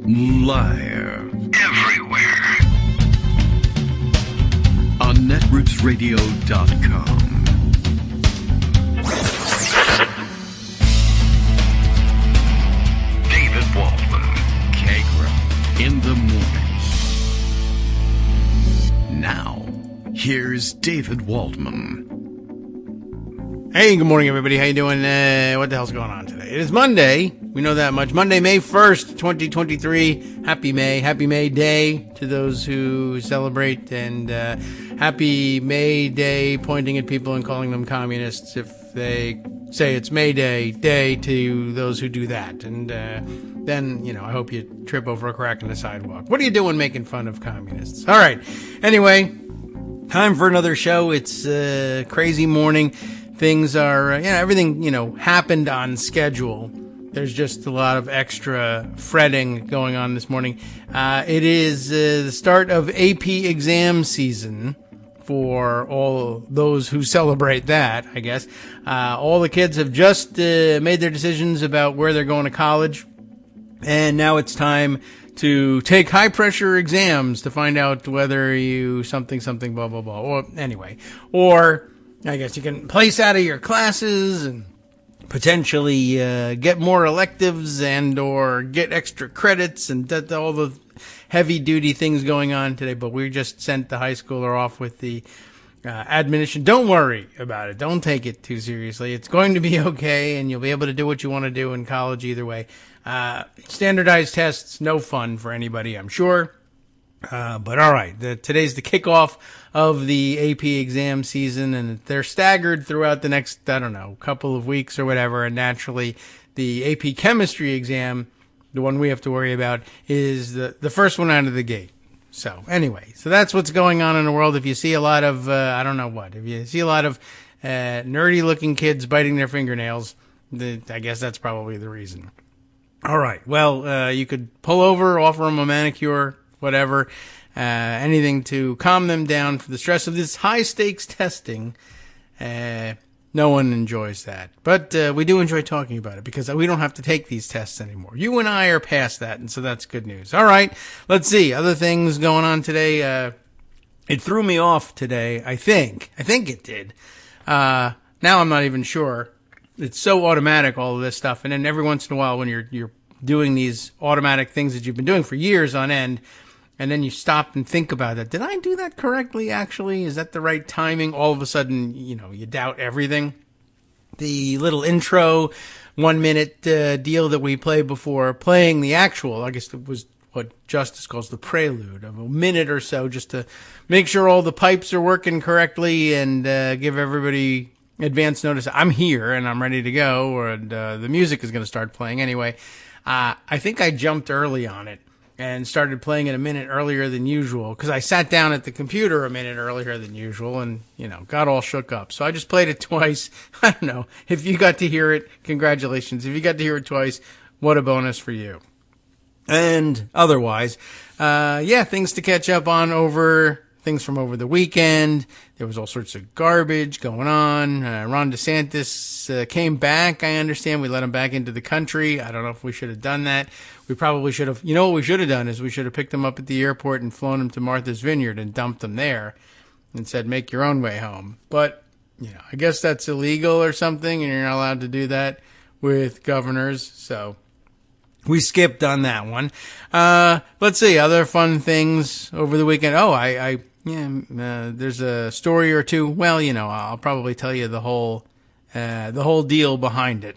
Live. Everywhere. On netrootsradio.com. David Waldman. Kagro. In the mornings. Now, here's David Waldman. Hey, good morning, everybody. How you doing? What the hell's going on today? It is Monday. We know that much. Monday, May 1st, 2023. Happy May. Happy May Day to those who celebrate. And happy May Day pointing at people and calling them communists if they say it's May Day to those who do that. And then, I hope you trip over a crack in the sidewalk. What are you doing making fun of communists? All right. Anyway, time for another show. It's a crazy morning. Things are, everything, happened on schedule. There's just a lot of extra fretting going on this morning. It is the start of AP exam season for all those who celebrate that, I guess. All the kids have just made their decisions about where they're going to college. And now it's time to take high-pressure exams to find out whether you something, blah, blah, blah. Or anyway, or I guess you can place out of your classes and potentially get more electives and or get extra credits and all the heavy-duty things going on today. But we just sent the high schooler off with the admonition. Don't worry about it. Don't take it too seriously. It's going to be okay, and you'll be able to do what you want to do in college either way. Standardized tests, no fun for anybody, I'm sure. But all right, today's the kickoff of the AP exam season, and they're staggered throughout the next, couple of weeks or whatever. And naturally, the AP chemistry exam, the one we have to worry about, is the first one out of the gate. So anyway, so that's what's going on in the world. If you see a lot of, if you see a lot of nerdy looking kids biting their fingernails, I guess that's probably the reason. All right, well, you could pull over, offer them a manicure, whatever, anything to calm them down for the stress of this high-stakes testing. No one enjoys that. But we do enjoy talking about it because we don't have to take these tests anymore. You and I are past that, and so that's good news. All right, let's see. Other things going on today. It threw me off today, I think. I think it did. Now I'm not even sure. It's so automatic, all of this stuff. And then every once in a while when you're doing these automatic things that you've been doing for years on end, and then you stop and think about it. Did I do that correctly, actually? Is that the right timing? All of a sudden, you doubt everything. The little intro, 1 minute deal that we play before playing the actual, I guess it was what Justice calls the prelude, of a minute or so, just to make sure all the pipes are working correctly and give everybody advance notice. I'm here and I'm ready to go, or the music is going to start playing anyway. I think I jumped early on it and started playing it a minute earlier than usual because I sat down at the computer a minute earlier than usual and, got all shook up. So I just played it twice. I don't know. If you got to hear it, congratulations. If you got to hear it twice, what a bonus for you. And otherwise, things to catch up on things from over the weekend. There was all sorts of garbage going on. Ron DeSantis came back, I understand. We let him back into the country. I don't know if we should have done that. We probably should have. What we should have done is we should have picked him up at the airport and flown him to Martha's Vineyard and dumped him there and said, make your own way home. But, I guess that's illegal or something, and you're not allowed to do that with governors. So we skipped on that one. Let's see, other fun things over the weekend. There's a story or two. Well, I'll probably tell you the whole deal behind it.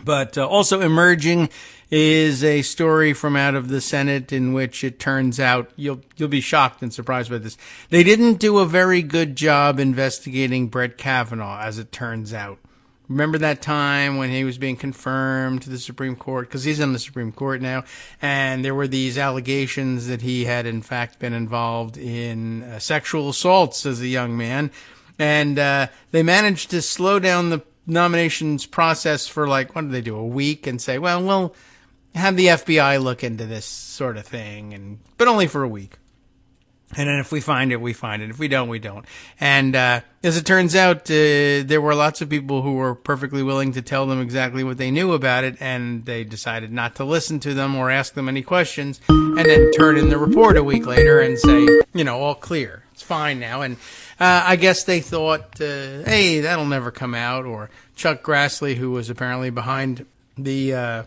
But also emerging is a story from out of the Senate in which it turns out, you'll be shocked and surprised by this, they didn't do a very good job investigating Brett Kavanaugh, as it turns out. Remember that time when he was being confirmed to the Supreme Court, because he's on the Supreme Court now, and there were these allegations that he had in fact been involved in sexual assaults as a young man, and they managed to slow down the nominations process for what did they do, a week, and say, well, we'll have the FBI look into this sort of thing, but only for a week. And then if we find it, we find it. If we don't, we don't. And as it turns out, there were lots of people who were perfectly willing to tell them exactly what they knew about it, and they decided not to listen to them or ask them any questions, and then turn in the report a week later and say, all clear. It's fine now. And I guess they thought, hey, that'll never come out. Or Chuck Grassley, who was apparently behind the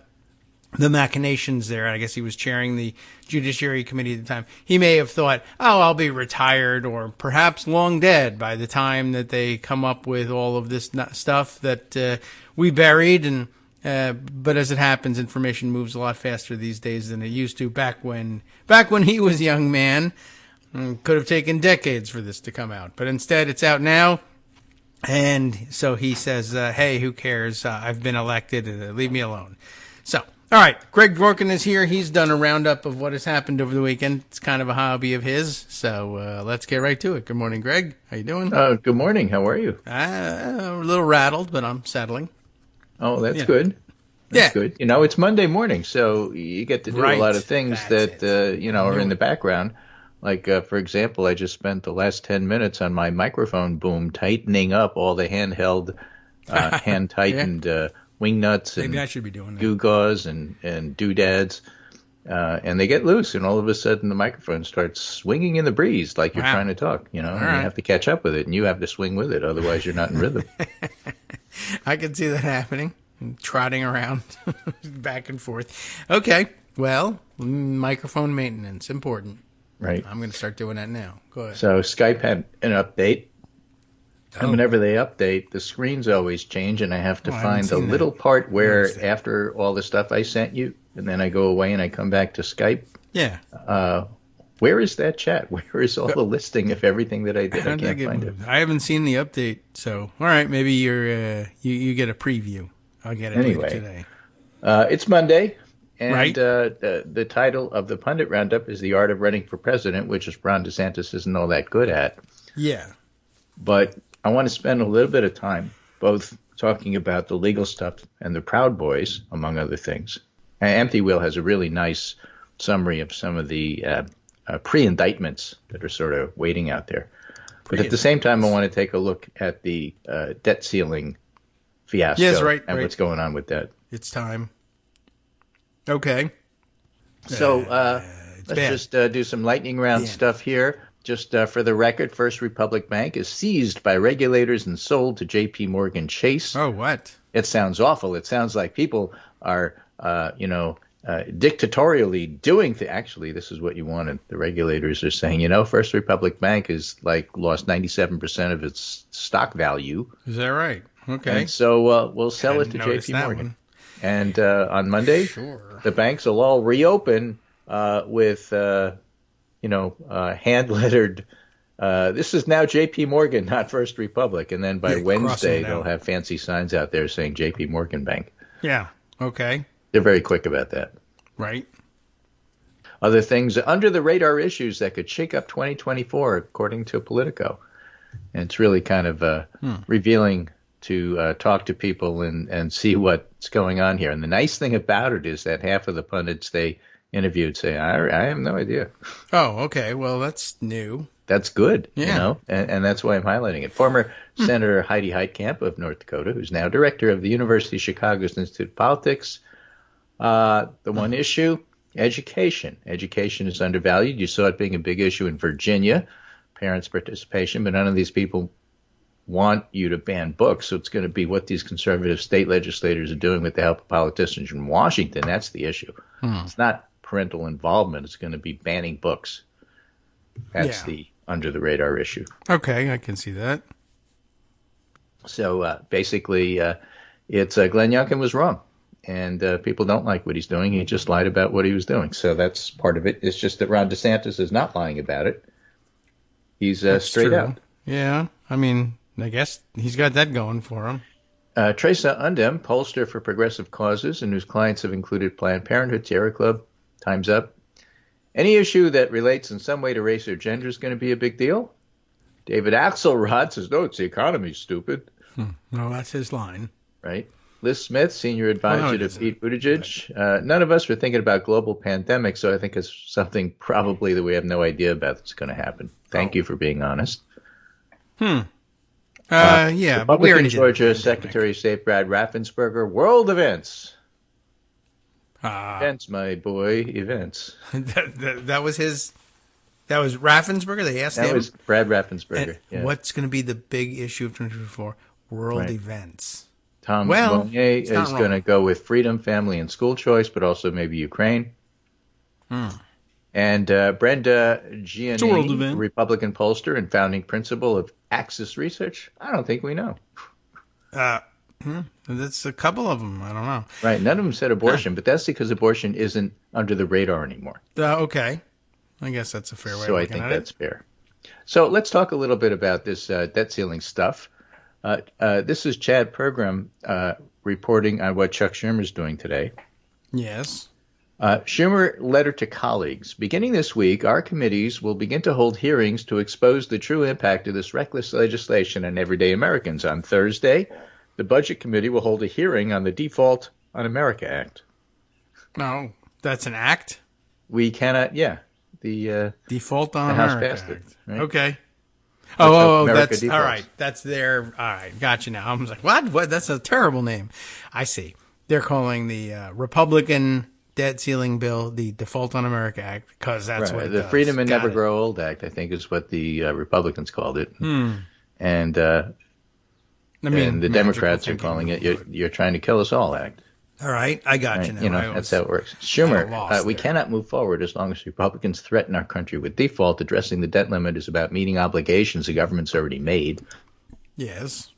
machinations there. I guess he was chairing the Judiciary Committee at the time. He may have thought, oh, I'll be retired or perhaps long dead by the time that they come up with all of this stuff that we buried. And but as it happens, information moves a lot faster these days than it used to back when he was a young man. Could have taken decades for this to come out. But instead, it's out now. And so he says, hey, who cares? I've been elected. Leave me alone. So, all right. Greg Dworkin is here. He's done a roundup of what has happened over the weekend. It's kind of a hobby of his. So let's get right to it. Good morning, Greg. How you doing? Good morning. How are you? A little rattled, but I'm settling. Oh, that's good. That's good. It's Monday morning, so you get to do a lot of things that are in the background. Like, for example, I just spent the last 10 minutes on my microphone boom tightening up all the handheld, hand-tightened wing nuts and maybe I should be doing that. gewgaws and doodads. And they get loose, and all of a sudden the microphone starts swinging in the breeze like you're trying to talk, and you have to catch up with it, and you have to swing with it. Otherwise, you're not in rhythm. I can see that happening, trotting around back and forth. Okay, well, microphone maintenance, important. Right. I'm going to start doing that now. Go ahead. So Skype had an update. And whenever they update, the screens always change, and I have to find the little part where after all the stuff I sent you, and then I go away and I come back to Skype. Yeah. Where is that chat? Where is all the listing of everything that I did? I can't find it. I haven't seen the update, so all right, maybe you get a preview. I'll get it later today. It's Monday. And the title of the Pundit Roundup is The Art of Running for President, which is Ron DeSantis isn't all that good at. Yeah. But I want to spend a little bit of time both talking about the legal stuff and the Proud Boys, among other things. Empty Wheel has a really nice summary of some of the pre-indictments that are sort of waiting out there. But at the same time, I want to take a look at the debt ceiling fiasco and what's going on with that. It's time. Okay. So let's just do some lightning round stuff here. Just for the record, First Republic Bank is seized by regulators and sold to J.P. Morgan Chase. Oh, what? It sounds awful. It sounds like people are, dictatorially doing things. Actually, this is what you wanted. The regulators are saying, First Republic Bank is lost 97% of its stock value. Is that right? Okay. And so we'll sell it to J.P. Morgan. And on Monday, the banks will all reopen with, hand-lettered. This is now J.P. Morgan, not First Republic. And then by Wednesday, they'll have fancy signs out there saying J.P. Morgan Bank. Yeah. Okay. They're very quick about that. Right. Other things, under-the-radar issues that could shake up 2024, according to Politico. And it's really kind of revealing to talk to people and see what's going on here. And the nice thing about it is that half of the pundits they interviewed say, I have no idea. Oh, okay. Well, that's new. That's good, and that's why I'm highlighting it. Former Senator Heidi Heitkamp of North Dakota, who's now director of the University of Chicago's Institute of Politics. The one issue, education. Education is undervalued. You saw it being a big issue in Virginia, parents' participation, but none of these people want you to ban books, so it's going to be what these conservative state legislators are doing with the help of politicians in Washington. That's the issue. It's not parental involvement. It's going to be banning books. That's the under-the-radar issue. Okay, I can see that. So basically, it's Glenn Youngkin was wrong, and people don't like what he's doing. He just lied about what he was doing. So that's part of it. It's just that Ron DeSantis is not lying about it. He's straight out. Yeah, I mean, I guess he's got that going for him. Teresa Undem, pollster for Progressive Causes, and whose clients have included Planned Parenthood, Sierra Club, Time's Up. Any issue that relates in some way to race or gender is going to be a big deal. David Axelrod says, no, it's the economy, stupid. No, that's his line. Right. Liz Smith, senior advisor to Pete Buttigieg. None of us were thinking about global pandemic, so I think it's something probably that we have no idea about that's going to happen. Thank you for being honest. Yeah, Republican but we already Georgia Secretary of State Brad Raffensperger, world events. Events, my boy, events. that was his. That was Raffensperger. They asked him. That was Brad Raffensperger. Yeah. What's going to be the big issue of 2024? World events. Tom Monnier is going to go with freedom, family, and school choice, but also maybe Ukraine. And Brenda Giannini, Republican pollster and founding principal of Axis Research. I don't think we know. That's a couple of them. I don't know. Right. None of them said abortion, but that's because abortion isn't under the radar anymore. Okay. I guess that's a fair way of looking at it. So I think that's fair. So let's talk a little bit about this debt ceiling stuff. This is Chad Pergram reporting on what Chuck Schumer's doing today. Yes. Schumer letter to colleagues. Beginning this week, our committees will begin to hold hearings to expose the true impact of this reckless legislation on everyday Americans. On Thursday, the Budget Committee will hold a hearing on the Default on America Act. No, that's an act? We cannot, the Default on the House America passed Act. it, right? Okay. Oh, that's defaults. all right. That's their. All right, gotcha. Now I was like, what? That's a terrible name. I see. They're calling the Republican debt ceiling bill the Default on America Act because that's what it the does. Freedom and Never Grow Old Act, I think, is what the Republicans called it, and the Democrats are calling it "You're trying to kill us all" act. All right, I got you now. That's how it works. Schumer, we cannot move forward as long as Republicans threaten our country with default. Addressing the debt limit is about meeting obligations the government's already made. Yes.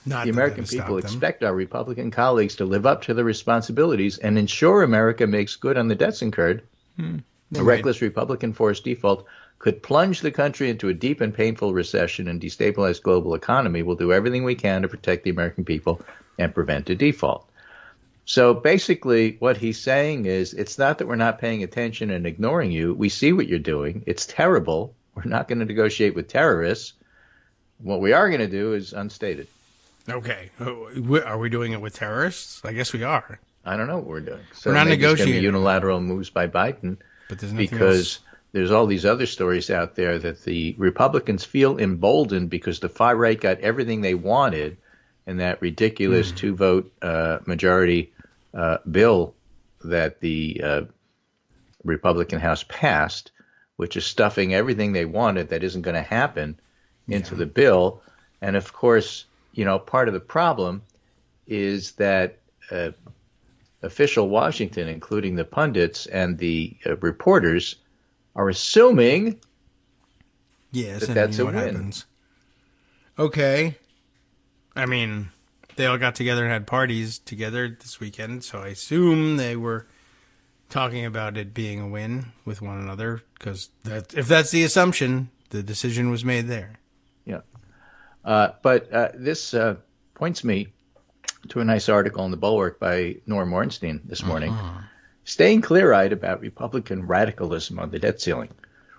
The American people expect our Republican colleagues to live up to their responsibilities and ensure America makes good on the debts incurred. A reckless Republican-forced default could plunge the country into a deep and painful recession and destabilize global economy. We'll do everything we can to protect the American people and prevent a default. So basically what he's saying is it's not that we're not paying attention and ignoring you. We see what you're doing. It's terrible. We're not going to negotiate with terrorists. What we are going to do is unstated. Okay. Are we doing it with terrorists? I guess we are. I don't know what we're doing. So we're not negotiating. It's going to be unilateral moves by Biden but there's because there's all these other stories out there that the Republicans feel emboldened because the far right got everything they wanted in that ridiculous two-vote majority bill that the Republican House passed, which is stuffing everything they wanted that isn't going to happen into the bill. And, of course, part of the problem is that official Washington, including the pundits and the reporters, are assuming that's a win. Happens. Okay. I mean, they all got together and had parties together this weekend, so I assume they were talking about it being a win with one another, because if that's the assumption, the decision was made there. Yeah. But this points me to a nice article in the Bulwark by Norm Ornstein this morning. Staying clear-eyed about Republican radicalism on the debt ceiling.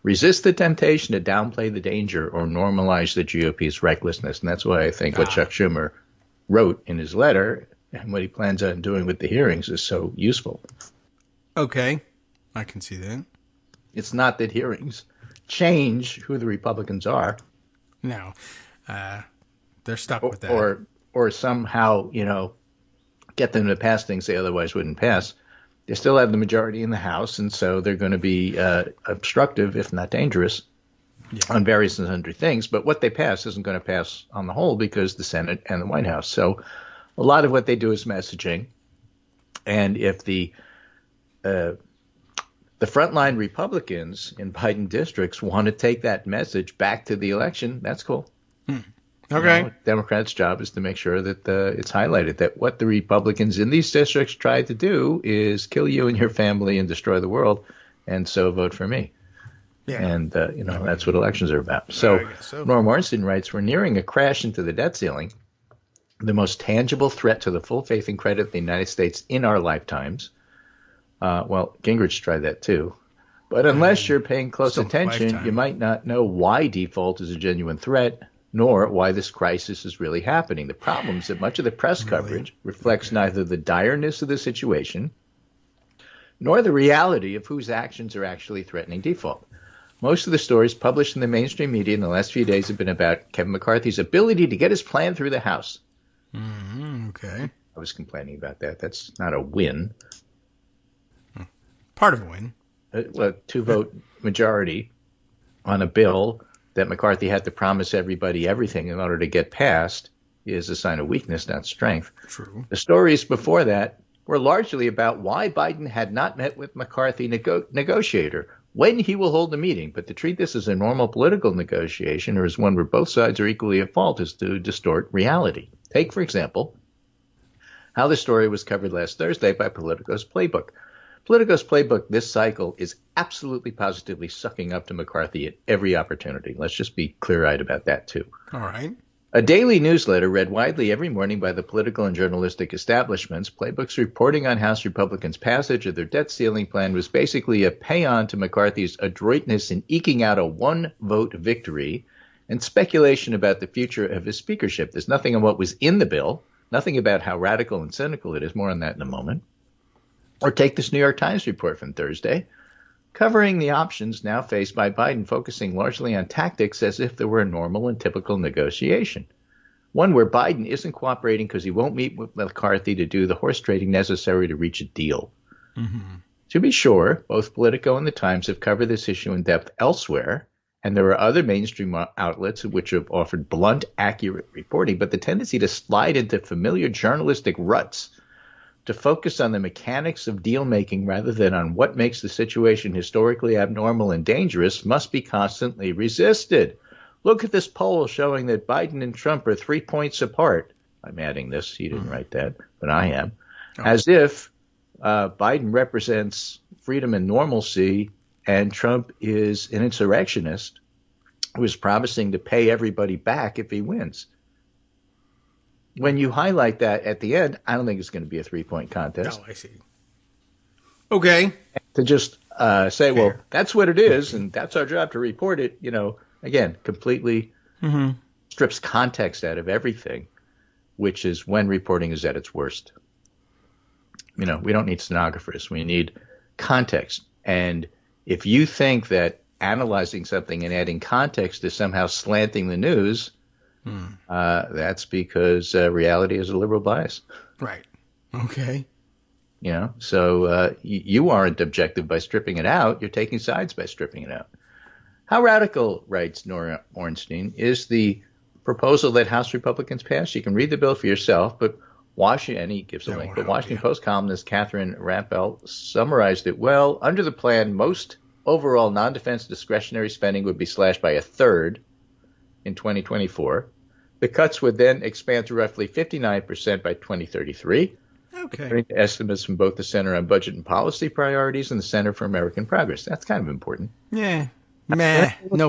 Resist the temptation to downplay the danger or normalize the GOP's recklessness. And that's why I think what Chuck Schumer wrote in his letter and what he plans on doing with the hearings is so useful. Okay. I can see that. It's not that hearings change who the Republicans are. No. They're stuck with that. Or somehow, get them to pass things they otherwise wouldn't pass. They still have the majority in the House, and so they're going to be obstructive, if not dangerous, on various and sundry things. But what they pass isn't going to pass on the whole because the Senate and the White House. So a lot of what they do is messaging. And if the frontline Republicans in Biden districts want to take that message back to the election, that's cool. Okay. Democrats' job is to make sure that it's highlighted that what the Republicans in these districts tried to do is kill you and your family and destroy the world, and so vote for me. Yeah. And, that's what elections are about. So Norm Ornstein writes, we're nearing a crash into the debt ceiling, the most tangible threat to the full faith and credit of the United States in our lifetimes. Gingrich tried that too. But unless you're paying close attention, you might not know why default is a genuine threat, nor why this crisis is really happening. The problem is that much of the press coverage reflects neither the direness of the situation nor the reality of whose actions are actually threatening default. Most of the stories published in the mainstream media in the last few days have been about Kevin McCarthy's ability to get his plan through the House. Okay. I was complaining about that. That's not a win. Part of a win. A 2-vote majority on a bill that McCarthy had to promise everybody everything in order to get passed is a sign of weakness, not strength. True. The stories before that were largely about why Biden had not met with McCarthy negotiator, when he will hold the meeting. But to treat this as a normal political negotiation or as one where both sides are equally at fault is to distort reality. Take, for example, how the story was covered last Thursday by Politico's Playbook. Politico's Playbook this cycle is absolutely positively sucking up to McCarthy at every opportunity. Let's just be clear-eyed about that, too. All right. A daily newsletter read widely every morning by the political and journalistic establishments, Playbook's reporting on House Republicans' passage of their debt ceiling plan was basically a paean to McCarthy's adroitness in eking out a one-vote victory and speculation about the future of his speakership. There's nothing on what was in the bill, nothing about how radical and cynical it is. More on that in a moment. Or take this New York Times report from Thursday, covering the options now faced by Biden, focusing largely on tactics as if there were a normal and typical negotiation. One where Biden isn't cooperating because he won't meet with McCarthy to do the horse trading necessary to reach a deal. Mm-hmm. To be sure, both Politico and the Times have covered this issue in depth elsewhere, and there are other mainstream outlets which have offered blunt, accurate reporting, but the tendency to slide into familiar journalistic ruts to focus on the mechanics of deal-making rather than on what makes the situation historically abnormal and dangerous must be constantly resisted. Look at this poll showing that Biden and Trump are 3 points apart. I'm adding this. He didn't write that, but I am. As if Biden represents freedom and normalcy and Trump is an insurrectionist who is promising to pay everybody back if he wins. When you highlight that at the end, I don't think it's going to be a 3-point contest. Oh, I see. Okay. To just say, well, that's what it is, and that's our job to report it, again, completely strips context out of everything, which is when reporting is at its worst. We don't need stenographers. We need context. And if you think that analyzing something and adding context is somehow slanting the news, that's because reality is a liberal bias. Right. Okay. So you aren't objective by stripping it out. You're taking sides by stripping it out. How radical, writes Nora Ornstein, is the proposal that House Republicans pass? You can read the bill for yourself, but and he gives a link, but Washington Post columnist Catherine Rampell summarized it well. Under the plan, most overall non-defense discretionary spending would be slashed by a third in 2024. The cuts would then expand to roughly 59% by 2033. Okay. According to estimates from both the Center on Budget and Policy Priorities and the Center for American Progress. That's kind of important. Yeah. No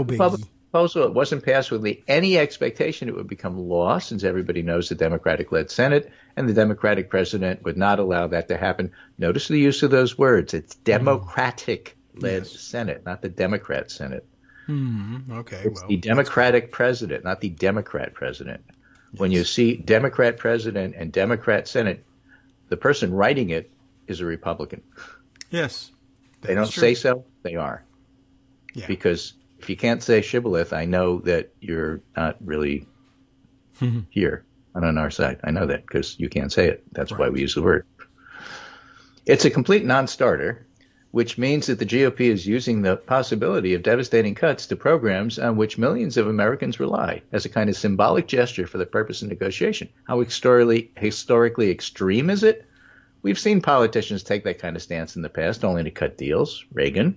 biggie. Public proposal, it wasn't passed with any expectation it would become law, since everybody knows the Democratic-led Senate and the Democratic president would not allow that to happen. Notice the use of those words. It's Democratic-led Senate, not the Democrat Senate. Okay. It's the Democratic president, not the Democrat president. Yes. When you see Democrat president and Democrat Senate, the person writing it is a Republican. Yes. They don't say so. They are. Yeah. Because if you can't say shibboleth, I know that you're not really here and on our side. I know that because you can't say it. That's why we use the word. It's a complete non-starter, which means that the GOP is using the possibility of devastating cuts to programs on which millions of Americans rely as a kind of symbolic gesture for the purpose of negotiation. How historically extreme is it? We've seen politicians take that kind of stance in the past, only to cut deals. Reagan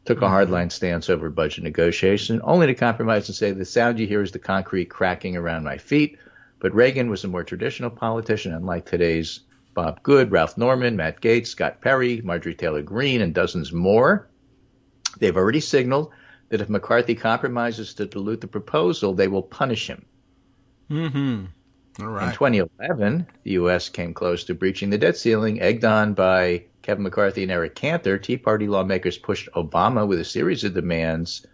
took a hardline stance over budget negotiation, only to compromise and say, the sound you hear is the concrete cracking around my feet. But Reagan was a more traditional politician, unlike today's Bob Good, Ralph Norman, Matt Gaetz, Scott Perry, Marjorie Taylor Greene, and dozens more. They've already signaled that if McCarthy compromises to dilute the proposal, they will punish him. All right. In 2011, the U.S. came close to breaching the debt ceiling, egged on by Kevin McCarthy and Eric Cantor. Tea Party lawmakers pushed Obama with a series of demands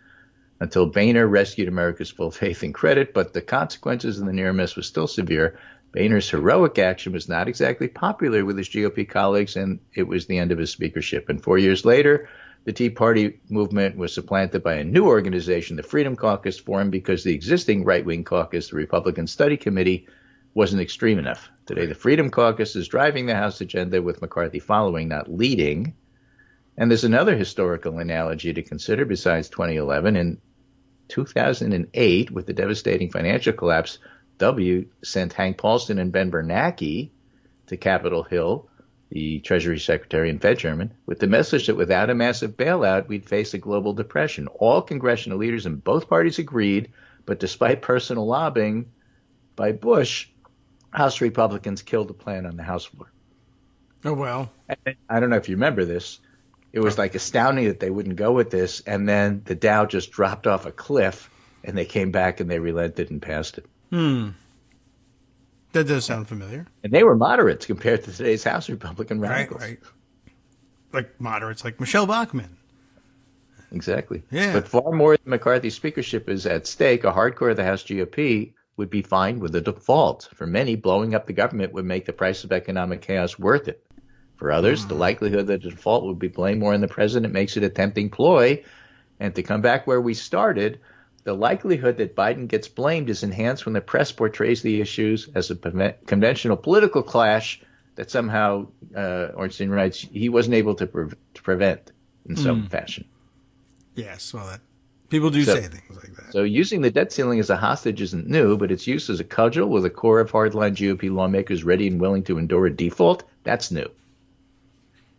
until Boehner rescued America's full faith and credit, but the consequences of the near miss was still severe. Boehner's heroic action was not exactly popular with his GOP colleagues, and it was the end of his speakership. And 4 years later, the Tea Party movement was supplanted by a new organization, the Freedom Caucus, formed because the existing right-wing caucus, the Republican Study Committee, wasn't extreme enough. Today, the Freedom Caucus is driving the House agenda with McCarthy following, not leading. And there's another historical analogy to consider besides 2011. In 2008, with the devastating financial collapse, W sent Hank Paulson and Ben Bernanke to Capitol Hill, the Treasury Secretary and Fed Chairman, with the message that without a massive bailout, we'd face a global depression. All congressional leaders in both parties agreed, but despite personal lobbying by Bush, House Republicans killed the plan on the House floor. Oh, well. I don't know if you remember this. It was like astounding that they wouldn't go with this, and then the Dow just dropped off a cliff, and they came back and they relented and passed it. That does sound familiar. And they were moderates compared to today's House Republican radicals. Right. Like moderates, like Michelle Bachmann. Exactly. Yeah. But far more than McCarthy's speakership is at stake, a hardcore of the House GOP would be fine with a default. For many, blowing up the government would make the price of economic chaos worth it. For others, the likelihood that the default would be blamed more on the president makes it a tempting ploy. And to come back where we started, the likelihood that Biden gets blamed is enhanced when the press portrays the issues as a conventional political clash that somehow, Ornstein writes, he wasn't able to prevent in some fashion. Yes, well, people do say things like that. So using the debt ceiling as a hostage isn't new, but its use as a cudgel with a core of hardline GOP lawmakers ready and willing to endure a default, that's new.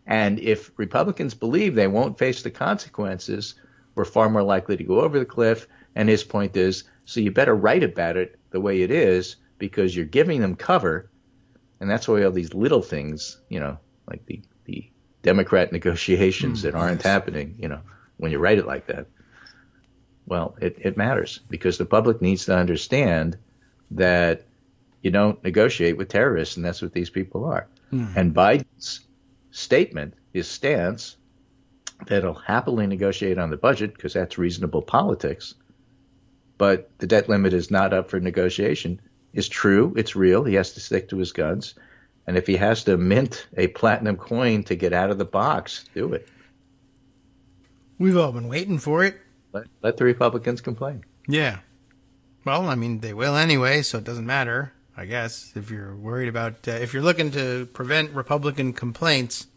And if Republicans believe they won't face the consequences, we're far more likely to go over the cliff. And his point is, so you better write about it the way it is because you're giving them cover. And that's why all these little things, like the Democrat negotiations that aren't happening, when you write it like that. Well, it matters because the public needs to understand that you don't negotiate with terrorists, and that's what these people are. And Biden's statement, his stance, that he'll happily negotiate on the budget because that's reasonable politics, but the debt limit is not up for negotiation, is true. It's real. He has to stick to his guns. And if he has to mint a platinum coin to get out of the box, do it. We've all been waiting for it. Let the Republicans complain. Yeah. Well, I mean, they will anyway, so it doesn't matter, I guess. If you're worried about, if you're looking to prevent Republican complaints,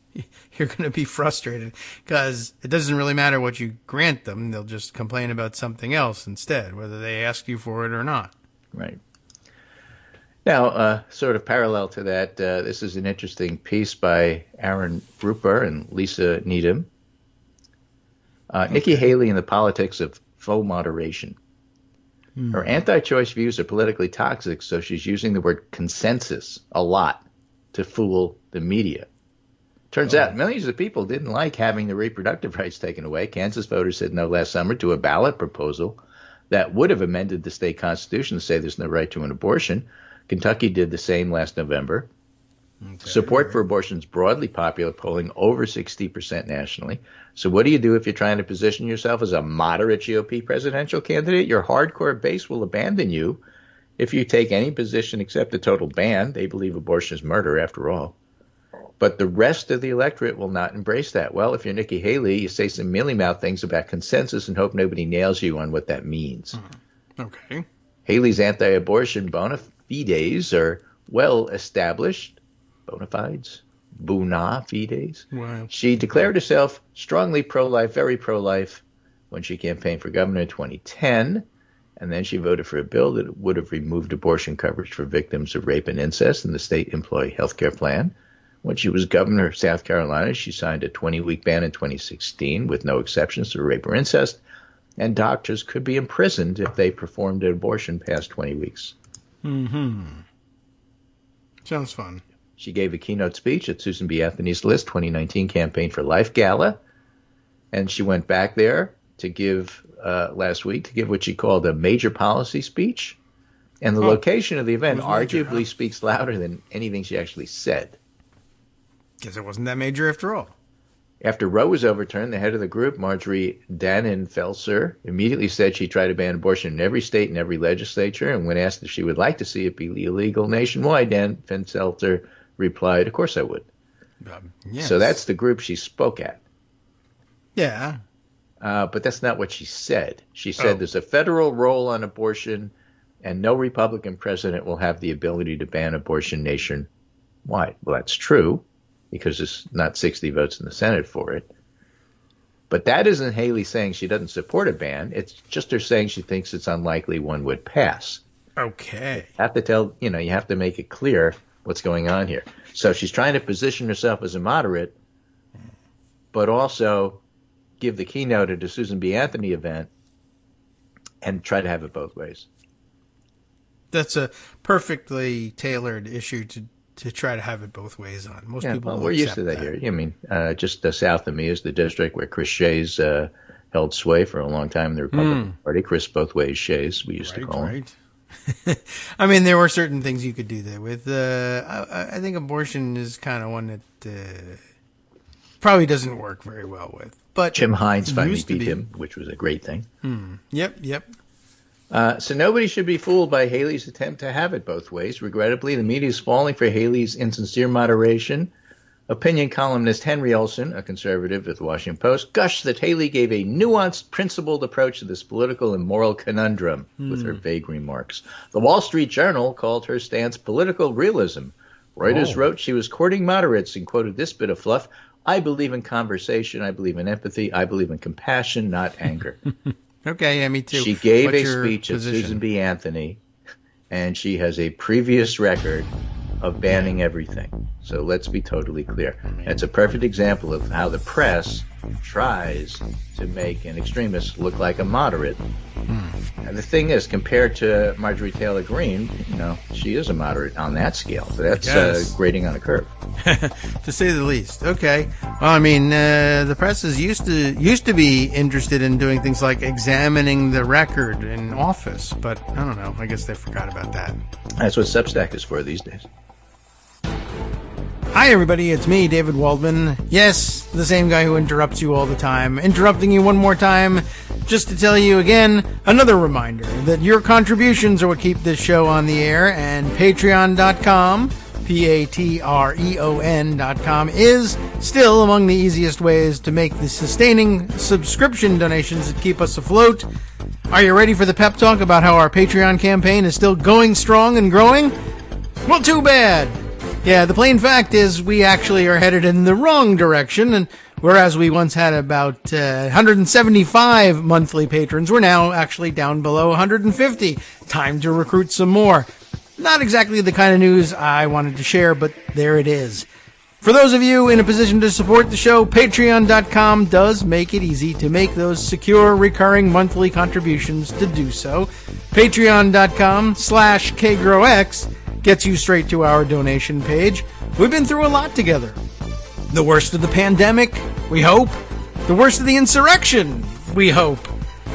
you're going to be frustrated because it doesn't really matter what you grant them. They'll just complain about something else instead, whether they ask you for it or not. Right. Now, sort of parallel to that, this is an interesting piece by Aaron Rupert and Lisa Needham. Nikki Haley and the politics of faux moderation. Her anti-choice views are politically toxic, so she's using the word consensus a lot to fool the media. Turns out millions of people didn't like having the reproductive rights taken away. Kansas voters said no last summer to a ballot proposal that would have amended the state constitution to say there's no right to an abortion. Kentucky did the same last November. Okay. Support for abortion is broadly popular, polling over 60% nationally. So what do you do if you're trying to position yourself as a moderate GOP presidential candidate? Your hardcore base will abandon you if you take any position except a total ban. They believe abortion is murder, after all. But the rest of the electorate will not embrace that. Well, if you're Nikki Haley, you say some mealy-mouthed things about consensus and hope nobody nails you on what that means. Okay. Haley's anti-abortion bona fides are well established. Bona fides? Bona fides? Wow. She declared herself strongly pro-life, very pro-life, when she campaigned for governor in 2010. And then she voted for a bill that would have removed abortion coverage for victims of rape and incest in the state employee health care plan. When she was governor of South Carolina, she signed a 20-week ban in 2016 with no exceptions to rape or incest, and doctors could be imprisoned if they performed an abortion past 20 weeks. Sounds fun. She gave a keynote speech at Susan B. Anthony's List 2019 Campaign for Life Gala, and she went back there to give last week to give what she called a major policy speech, and the location of the event arguably speaks louder than anything she actually said. Guess it wasn't that major after all. After Roe was overturned, the head of the group, Marjorie Dannenfelser, immediately said she'd try to ban abortion in every state and every legislature. And when asked if she would like to see it be illegal nationwide, Dannenfelser replied, "Of course I would." Yes. So that's the group she spoke at. Yeah. But that's not what she said. She said there's a federal role on abortion, and no Republican president will have the ability to ban abortion nationwide. Well, that's true, because there's not 60 votes in the Senate for it. But that isn't Haley saying she doesn't support a ban. It's just her saying she thinks it's unlikely one would pass. Okay. You have to make it clear what's going on here. So she's trying to position herself as a moderate, but also give the keynote at the Susan B. Anthony event and try to have it both ways. That's a perfectly tailored issue to try to have it both ways on. Most people we're used to that here. I mean, just south of me is the district where Chris Shays held sway for a long time in the Republican Party. Chris both ways Shays, we used to call him. I mean, there were certain things you could do there with. I think abortion is kind of one that probably doesn't work very well with. But Jim Hines finally beat him, which was a great thing. Yep. So nobody should be fooled by Haley's attempt to have it both ways. Regrettably, the media is falling for Haley's insincere moderation. Opinion columnist Henry Olsen, a conservative at the Washington Post, gushed that Haley gave a nuanced, principled approach to this political and moral conundrum with her vague remarks. The Wall Street Journal called her stance political realism. Reuters wrote she was courting moderates and quoted this bit of fluff: "I believe in conversation, I believe in empathy, I believe in compassion, not anger." Okay, yeah, me too. She gave a speech at Susan B. Anthony, and she has a previous record of banning everything. So let's be totally clear. It's a perfect example of how the press tries to make an extremist look like a moderate. And the thing is, compared to Marjorie Taylor Greene, she is a moderate on that scale. So that's grading on a curve. To say the least. Okay. Well, I mean, the press is used to be interested in doing things like examining the record in office, but I don't know. I guess they forgot about that. That's what Substack is for these days. Hi, everybody. It's me, David Waldman. Yes, the same guy who interrupts you all the time. Interrupting you one more time just to tell you again, another reminder that your contributions are what keep this show on the air, and Patreon.com, Patreon.com, is still among the easiest ways to make the sustaining subscription donations that keep us afloat. Are you ready for the pep talk about how our Patreon campaign is still going strong and growing? Well, too bad. Yeah, the plain fact is we actually are headed in the wrong direction, and whereas we once had about 175 monthly patrons, we're now actually down below 150. Time to recruit some more. Not exactly the kind of news I wanted to share, but there it is. For those of you in a position to support the show, Patreon.com does make it easy to make those secure, recurring monthly contributions to do so. Patreon.com/KagroX gets you straight to our donation page. We've been through a lot together. The worst of the pandemic, we hope. The worst of the insurrection, we hope.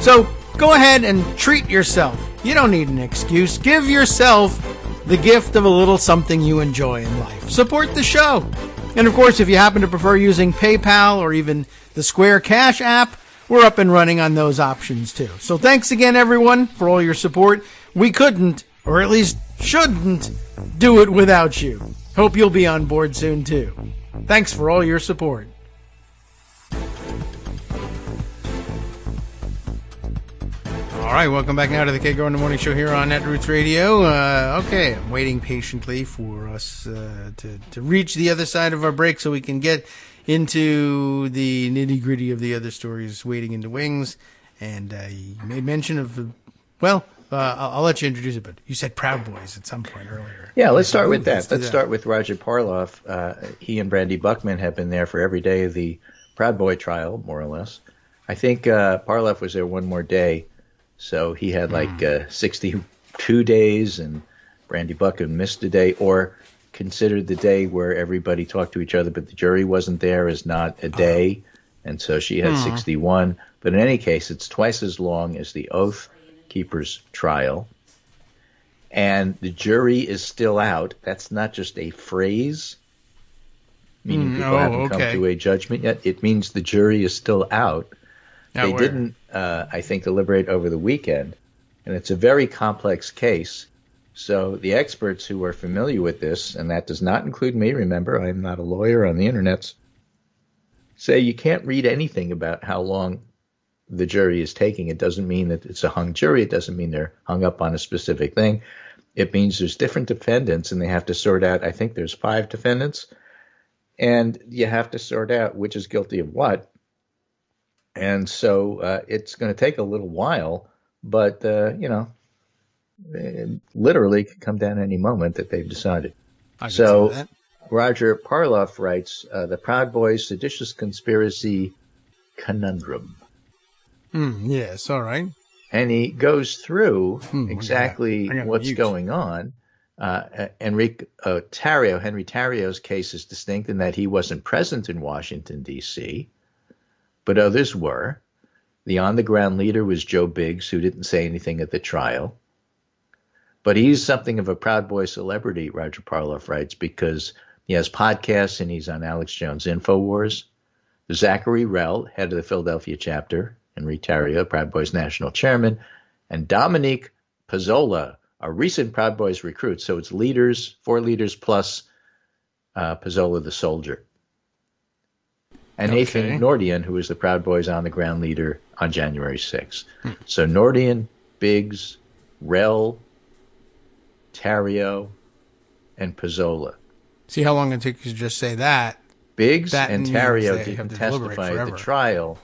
So go ahead and treat yourself. You don't need an excuse. Give yourself the gift of a little something you enjoy in life. Support the show. And of course, if you happen to prefer using PayPal or even the Square Cash app, we're up and running on those options too. So thanks again, everyone, for all your support. We couldn't, or at least shouldn't, do it without you. Hope you'll be on board soon too. Thanks for all your support. All right, welcome back now to the Kagro in the Morning Show here on Netroots Radio. Okay, I'm waiting patiently for us to reach the other side of our break so we can get into the nitty-gritty of the other stories waiting in the wings. And you made mention of, I'll let you introduce it, but you said Proud Boys at some point earlier. Yeah, let's start with that. Let's start with Roger Parloff. He and Brandy Buckman have been there for every day of the Proud Boy trial, more or less. I think Parloff was there one more day, so he had 62 days, and Brandy Buckman missed a day, or considered the day where everybody talked to each other, but the jury wasn't there as not a day, and so she had 61. But in any case, it's twice as long as the Oath Keepers trial, and the jury is still out. That's not just a phrase. meaning people haven't come to a judgment yet. It means the jury is still out. They didn't, I think, deliberate over the weekend, and it's a very complex case. So the experts who are familiar with this, and that does not include me, remember, I am not a lawyer on the internet, say you can't read anything about how long the jury is taking. It doesn't mean that it's a hung jury. It doesn't mean they're hung up on a specific thing. It means there's different defendants, and they have to sort out, I think there's 5 defendants, and you have to sort out which is guilty of what. And so it's going to take a little while, but, it literally could come down any moment that they've decided. So Roger Parloff writes, the Proud Boys seditious conspiracy conundrum. Yes, all right. And he goes through exactly what's going on. Henry Tarrio's case is distinct in that he wasn't present in Washington, D.C., but others were. The on-the-ground leader was Joe Biggs, who didn't say anything at the trial. But he's something of a Proud Boy celebrity, Roger Parloff writes, because he has podcasts and he's on Alex Jones' InfoWars. Zachary Rell, head of the Philadelphia chapter, Henry Tarrio, Proud Boys national chairman, and Dominique Pizzola, a recent Proud Boys recruit. So it's leaders, 4 leaders plus Pizzola the soldier. And Nathan Nordian, who was the Proud Boys on-the-ground leader on January 6th. So Nordian, Biggs, Rell, Tarrio, and Pizzola. See how long it took you to just say that. Biggs and Tarrio didn't testify at the trial,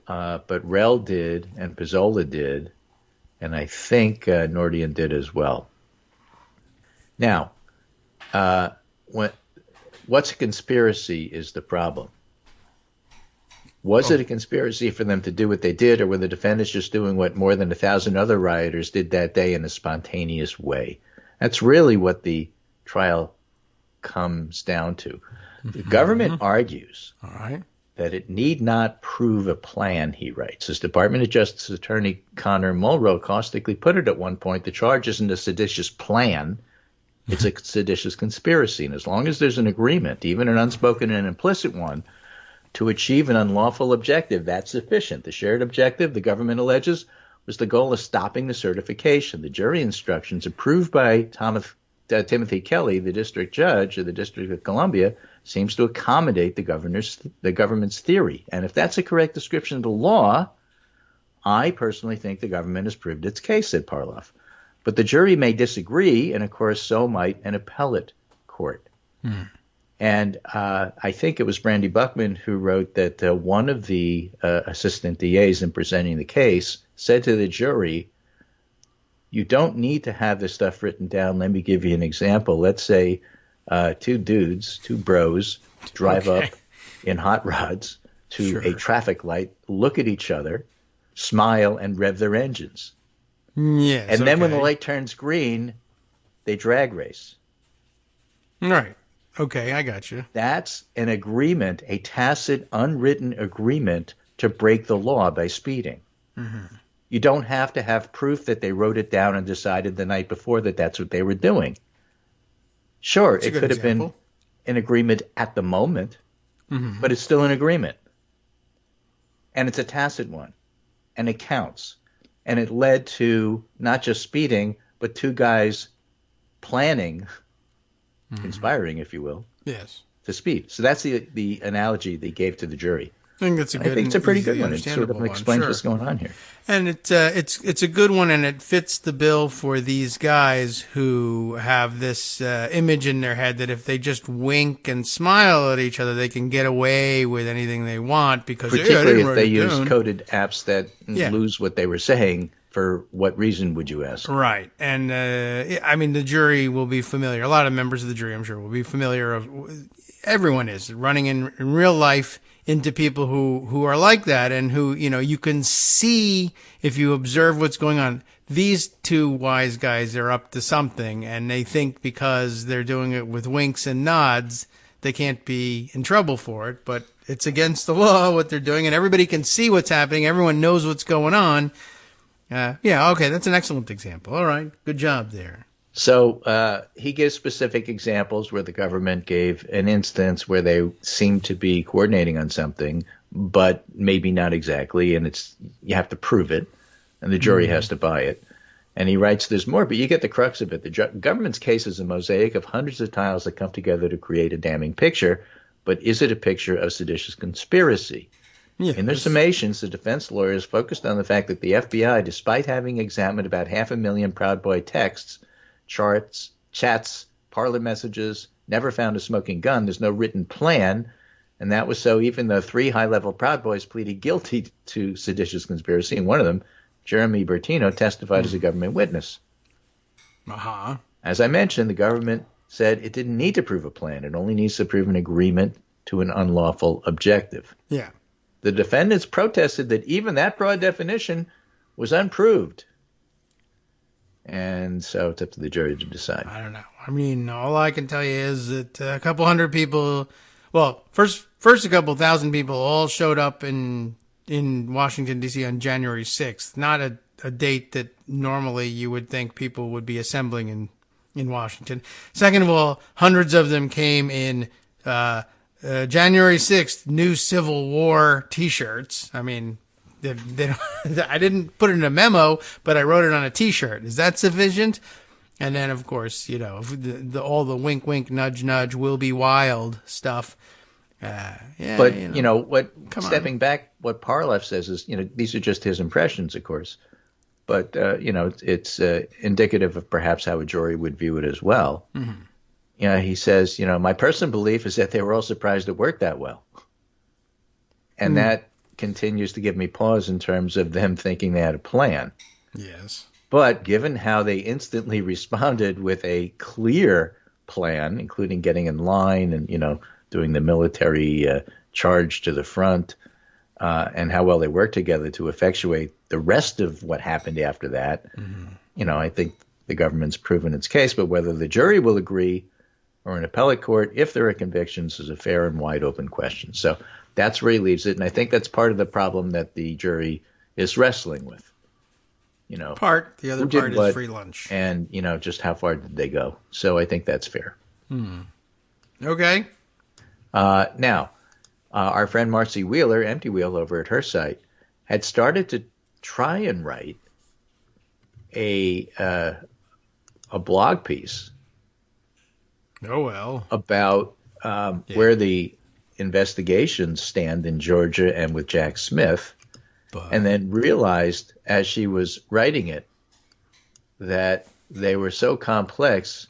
but Rell did and Pizzola did, and I think Nordian did as well. Now, what's a conspiracy is the problem. Was it a conspiracy for them to do what they did, or were the defendants just doing what more than 1,000 other rioters did that day in a spontaneous way? That's really what the trial comes down to. The government argues that it need not prove a plan, he writes. As Department of Justice Attorney Connor Mulrow caustically put it at one point, the charge isn't a seditious plan, it's a seditious conspiracy. And as long as there's an agreement, even an unspoken and implicit one, to achieve an unlawful objective, that's sufficient. The shared objective, the government alleges, was the goal of stopping the certification. The jury instructions approved by Timothy Kelly, the district judge of the District of Columbia, seems to accommodate the government's theory. And if that's a correct description of the law, I personally think the government has proved its case, said Parloff. But the jury may disagree, and of course so might an appellate court. And I think it was Brandy Buckman who wrote that one of the assistant DAs in presenting the case said to the jury, you don't need to have this stuff written down. Let me give you an example. Let's say 2 dudes, 2 bros, drive up in hot rods to a traffic light, look at each other, smile, and rev their engines. Yes. And then when the light turns green, they drag race. Right. Okay, I got you. That's an agreement, a tacit, unwritten agreement to break the law by speeding. You don't have to have proof that they wrote it down and decided the night before that that's what they were doing. Sure, it could have been an agreement at the moment, but it's still an agreement. And it's a tacit one. And it counts. And it led to not just speeding, but 2 guys planning, conspiring, if you will, to speed. So that's the analogy they gave to the jury. I think that's a good. I think it's a pretty good one. It sort of explains what's going on here. And it's a good one, and it fits the bill for these guys who have this image in their head that if they just wink and smile at each other, they can get away with anything they want because particularly if they use coded apps that lose what they were saying. For what reason, would you ask? Right. And, I mean, the jury will be familiar. A lot of members of the jury, I'm sure, will be familiar of. Everyone is running in real life into people who are like that and who, you can see if you observe what's going on. These 2 wise guys are up to something, and they think because they're doing it with winks and nods, they can't be in trouble for it. But it's against the law what they're doing, and everybody can see what's happening. Everyone knows what's going on. Okay, that's an excellent example. All right, good job there. So he gives specific examples where the government gave an instance where they seemed to be coordinating on something, but maybe not exactly, and you have to prove it, and the jury has to buy it. And he writes, there's more, but you get the crux of it. The government's case is a mosaic of hundreds of tiles that come together to create a damning picture, but is it a picture of seditious conspiracy? Yes. In their summations, the defense lawyers focused on the fact that the FBI, despite having examined about 500,000 Proud Boy texts, charts, chats, parlor messages, never found a smoking gun. There's no written plan. And that was so even though 3 high-level Proud Boys pleaded guilty to seditious conspiracy, and one of them, Jeremy Bertino, testified as a government witness. Uh-huh. As I mentioned, the government said it didn't need to prove a plan. It only needs to prove an agreement to an unlawful objective. Yeah. The defendants protested that even that broad definition was unproved. And so it's up to the jury to decide. I don't know. I mean, all I can tell you is that a couple hundred people, well, first a couple thousand people all showed up in Washington, D.C. on January 6th. Not a date that normally you would think people would be assembling in Washington. Second of all, hundreds of them came in January 6th, new Civil War T-shirts. I mean, I didn't put it in a memo, but I wrote it on a T-shirt. Is that sufficient? And then, of course, all the wink, wink, nudge, nudge, will be wild stuff. Yeah, but stepping back, what Parleff says is, these are just his impressions, of course. But it's indicative of perhaps how a jury would view it as well. Mm-hmm. He says, my personal belief is that they were all surprised it worked that well, and that continues to give me pause in terms of them thinking they had a plan. Yes. But given how they instantly responded with a clear plan, including getting in line and, doing the military charge to the front, and how well they worked together to effectuate the rest of what happened after that, I think the government's proven its case. But whether the jury will agree or an appellate court, if there are convictions, is a fair and wide open question. So that's where he leaves it. And I think that's part of the problem that the jury is wrestling with. The other part is free lunch. And, just how far did they go? So I think that's fair. Okay. Now, our friend Marcy Wheeler, Empty Wheel, over at her site, had started to try and write a blog piece. Oh, well. About where the investigations stand in Georgia and with Jack Smith, and then realized as she was writing it that they were so complex.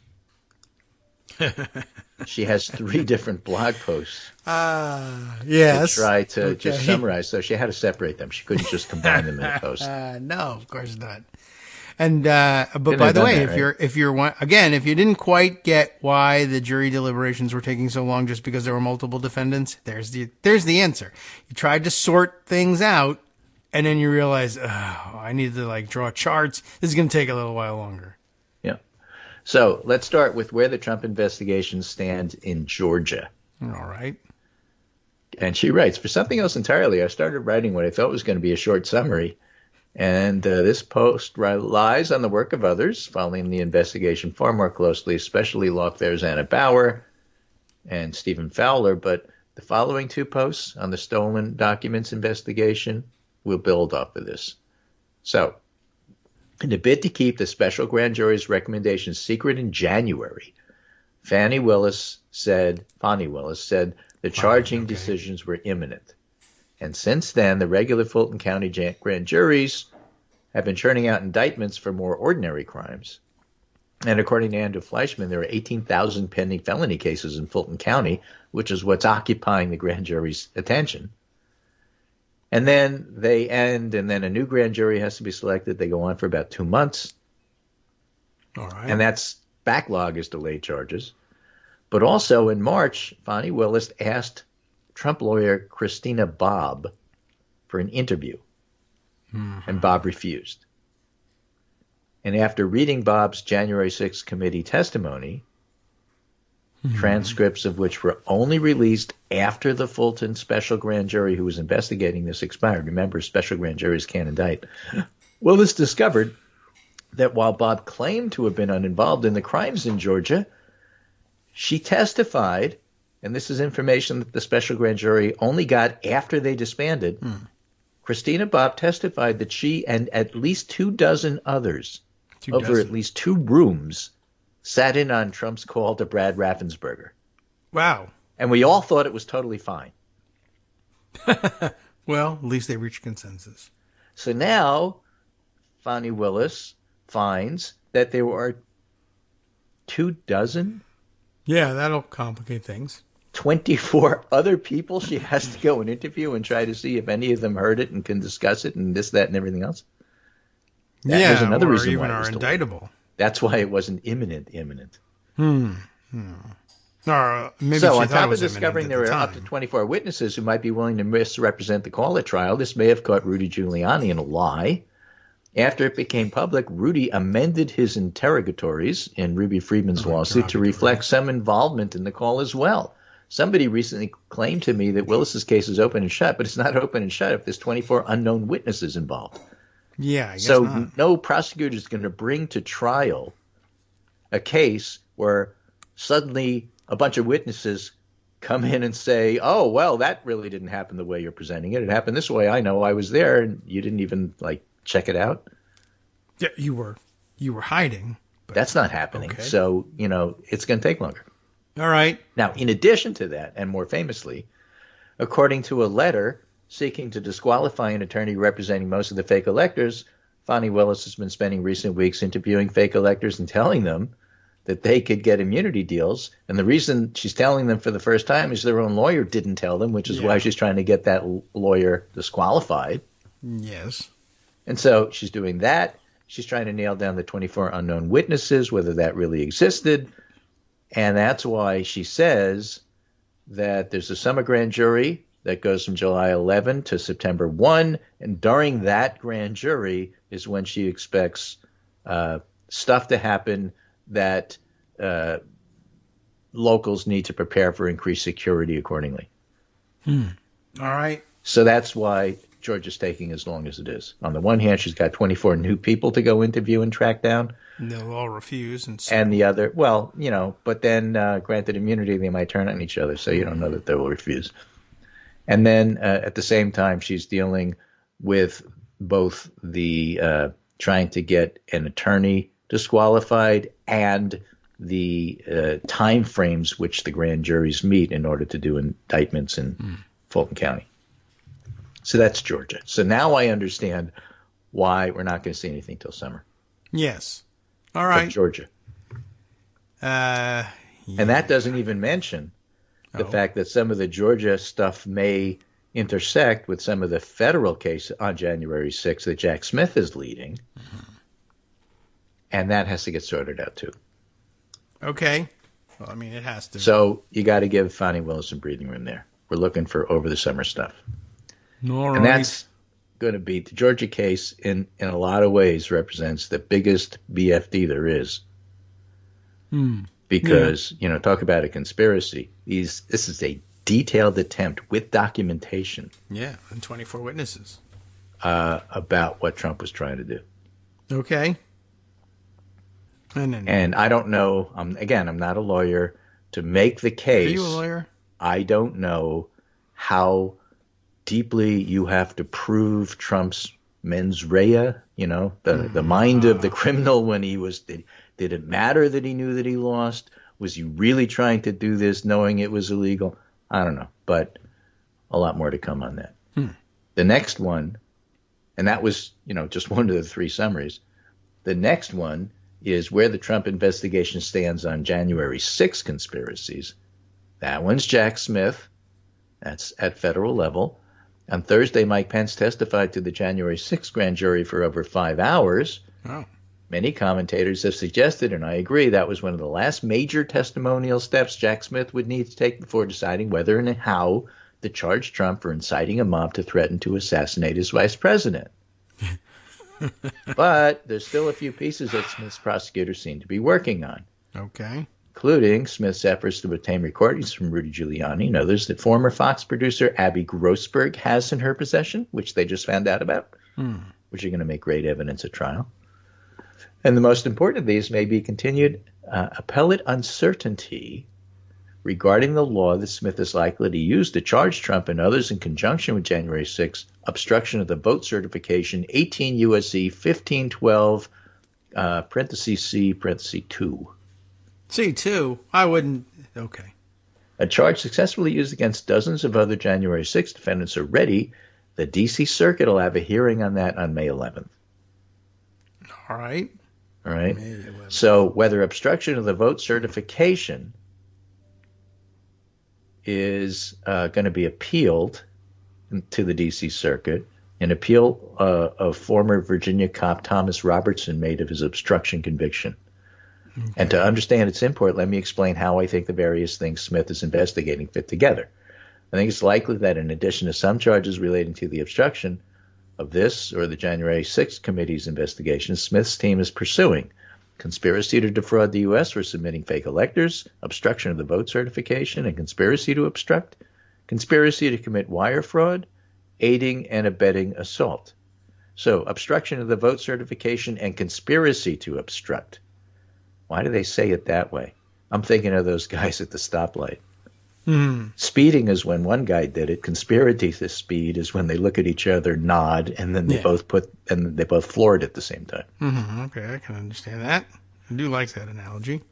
She has 3 different blog posts yes. to try to just summarize. So she had to separate them. She couldn't just combine them in a post. No, of course not. And but by the way, if you didn't quite get why the jury deliberations were taking so long just because there were multiple defendants, there's the answer. You tried to sort things out, and then you realize, I need to draw charts. This is going to take a little while longer. Yeah. So let's start with where the Trump investigation stands in Georgia. All right. And she writes, for something else entirely, I started writing what I thought was going to be a short summary. And this post relies on the work of others, following the investigation far more closely, especially Lawfare's Anna Bauer and Stephen Fowler. But the following 2 posts on the stolen documents investigation will build off of this. So, in a bid to keep the special grand jury's recommendations secret in January, Fani Willis said the charging decisions were imminent. And since then, the regular Fulton County grand juries have been churning out indictments for more ordinary crimes. And according to Andrew Fleischman, there are 18,000 pending felony cases in Fulton County, which is what's occupying the grand jury's attention. And then they end, and then a new grand jury has to be selected. They go on for about 2 months. All right. And that's backlog is delayed charges. But also in March, Fani Willis asked Trump lawyer Christina Bobb for an interview, and Bob refused. And after reading Bob's January 6th committee testimony, transcripts of which were only released after the Fulton special grand jury who was investigating this expired. Remember, special grand juries can't indict. Willis discovered that while Bob claimed to have been uninvolved in the crimes in Georgia, she testified, and this is information that the special grand jury only got after they disbanded. Christina Bob testified that she and at least 24 others over at least 2 rooms sat in on Trump's call to Brad Raffensperger. Wow. And we all thought it was totally fine. Well, at least they reached consensus. So now Fani Willis finds that there were 24 Yeah, that'll complicate things. 24 other people she has to go and interview and try to see if any of them heard it and can discuss it and this, that, and everything else. There's another or reason even why are indictable. That's why it wasn't imminent. Or maybe So she on thought top it of was discovering there imminent were at up the to time. 24 witnesses who might be willing to misrepresent the call at trial, this may have caught Rudy Giuliani in a lie. After it became public, Rudy amended his interrogatories in Ruby Friedman's lawsuit to reflect some involvement in the call as well. Somebody recently claimed to me that Willis's case is open and shut, but it's not open and shut if there's 24 unknown witnesses involved. Yeah, I guess So not. no prosecutor is going to bring to trial a case where suddenly a bunch of witnesses come in and say, oh, well, that really didn't happen the way you're presenting it. It happened this way. I know, I was there, and you didn't even, check it out. Yeah, you were hiding. But, That's not happening. Okay. So, it's going to take longer. all right. Now, in addition to that, and more famously, according to a letter seeking to disqualify an attorney representing most of the fake electors, Fani Willis has been spending recent weeks interviewing fake electors and telling them that they could get immunity deals. And the reason she's telling them for the first time is their own lawyer didn't tell them, which is why she's trying to get that lawyer disqualified. Yes. And so she's doing that. She's trying to nail down the 24 unknown witnesses, whether that really existed. And that's why she says that there's a summer grand jury that goes from July 11 to September 1. And during that grand jury is when she expects stuff to happen that locals need to prepare for increased security accordingly. All right. So that's why Georgia's taking as long as it is. On the one hand, she's got 24 new people to go interview and track down. And they'll all refuse. And And the other, but then granted immunity, they might turn on each other, so you don't know that they will refuse. And then at the same time, she's dealing with both the trying to get an attorney disqualified and the time frames which the grand juries meet in order to do indictments in Fulton County. So that's Georgia. So now I understand why we're not going to see anything till summer. yes. All From right. Georgia. And that doesn't even mention the fact that some of the Georgia stuff may intersect with some of the federal case on January 6th that Jack Smith is leading. And that has to get sorted out too. Okay. Well, I mean, it has to. So you got to give Fani Willis some breathing room there. We're looking for over the summer stuff. All And right. that's going to be the Georgia case in a lot of ways represents the biggest BFD there is. Because, talk about a conspiracy. This is a detailed attempt with documentation Yeah, and 24 witnesses. about what Trump was trying to do. Okay. And then, And I don't know, I'm not a lawyer, to make the are case. you a lawyer? I don't know how deeply you have to prove Trump's mens rea, the mind of the criminal when he was, did it matter that he knew that he lost? Was he really trying to do this knowing it was illegal? I don't know, but a lot more to come on that. The next one, and that was, just one of the 3 summaries. The next one is where the Trump investigation stands on January 6 conspiracies. That one's Jack Smith. That's at federal level. On Thursday, Mike Pence testified to the January 6 grand jury for over 5 hours. Oh. Many commentators have suggested, and I agree, that was one of the last major testimonial steps Jack Smith would need to take before deciding whether and how to charge Trump for inciting a mob to threaten to assassinate his vice president. But there's still a few pieces that Smith's prosecutors seem to be working on, Okay. including Smith's efforts to obtain recordings from Rudy Giuliani and others that former Fox producer Abby Grossberg has in her possession, which they just found out about, which are going to make great evidence at trial. And the most important of these may be continued appellate uncertainty regarding the law that Smith is likely to use to charge Trump and others in conjunction with January 6th, obstruction of the vote certification, 18 U.S.C. 1512, parentheses C, parentheses 2. C2? I wouldn't. Okay. A charge successfully used against dozens of other January 6th defendants already. The D.C. Circuit will have a hearing on that on May 11th. All right. All right. So whether obstruction of the vote certification is going to be appealed to the D.C. Circuit, an appeal of former Virginia cop Thomas Robertson made of his obstruction conviction. Okay. And to understand its import, let me explain how I think the various things Smith is investigating fit together. I think it's likely that in addition to some charges relating to the obstruction of this or the January 6th committee's investigation, Smith's team is pursuing conspiracy to defraud the U.S. for submitting fake electors, obstruction of the vote certification, and conspiracy to obstruct, conspiracy to commit wire fraud, aiding and abetting assault. So obstruction of the vote certification and conspiracy to obstruct. Why do they say it that way? I'm thinking of those guys at the stoplight. Speeding is when one guy did it. Conspiracy to speed is when they look at each other, nod, and then they both floor it at the same time. Okay, I can understand that. I do like that analogy.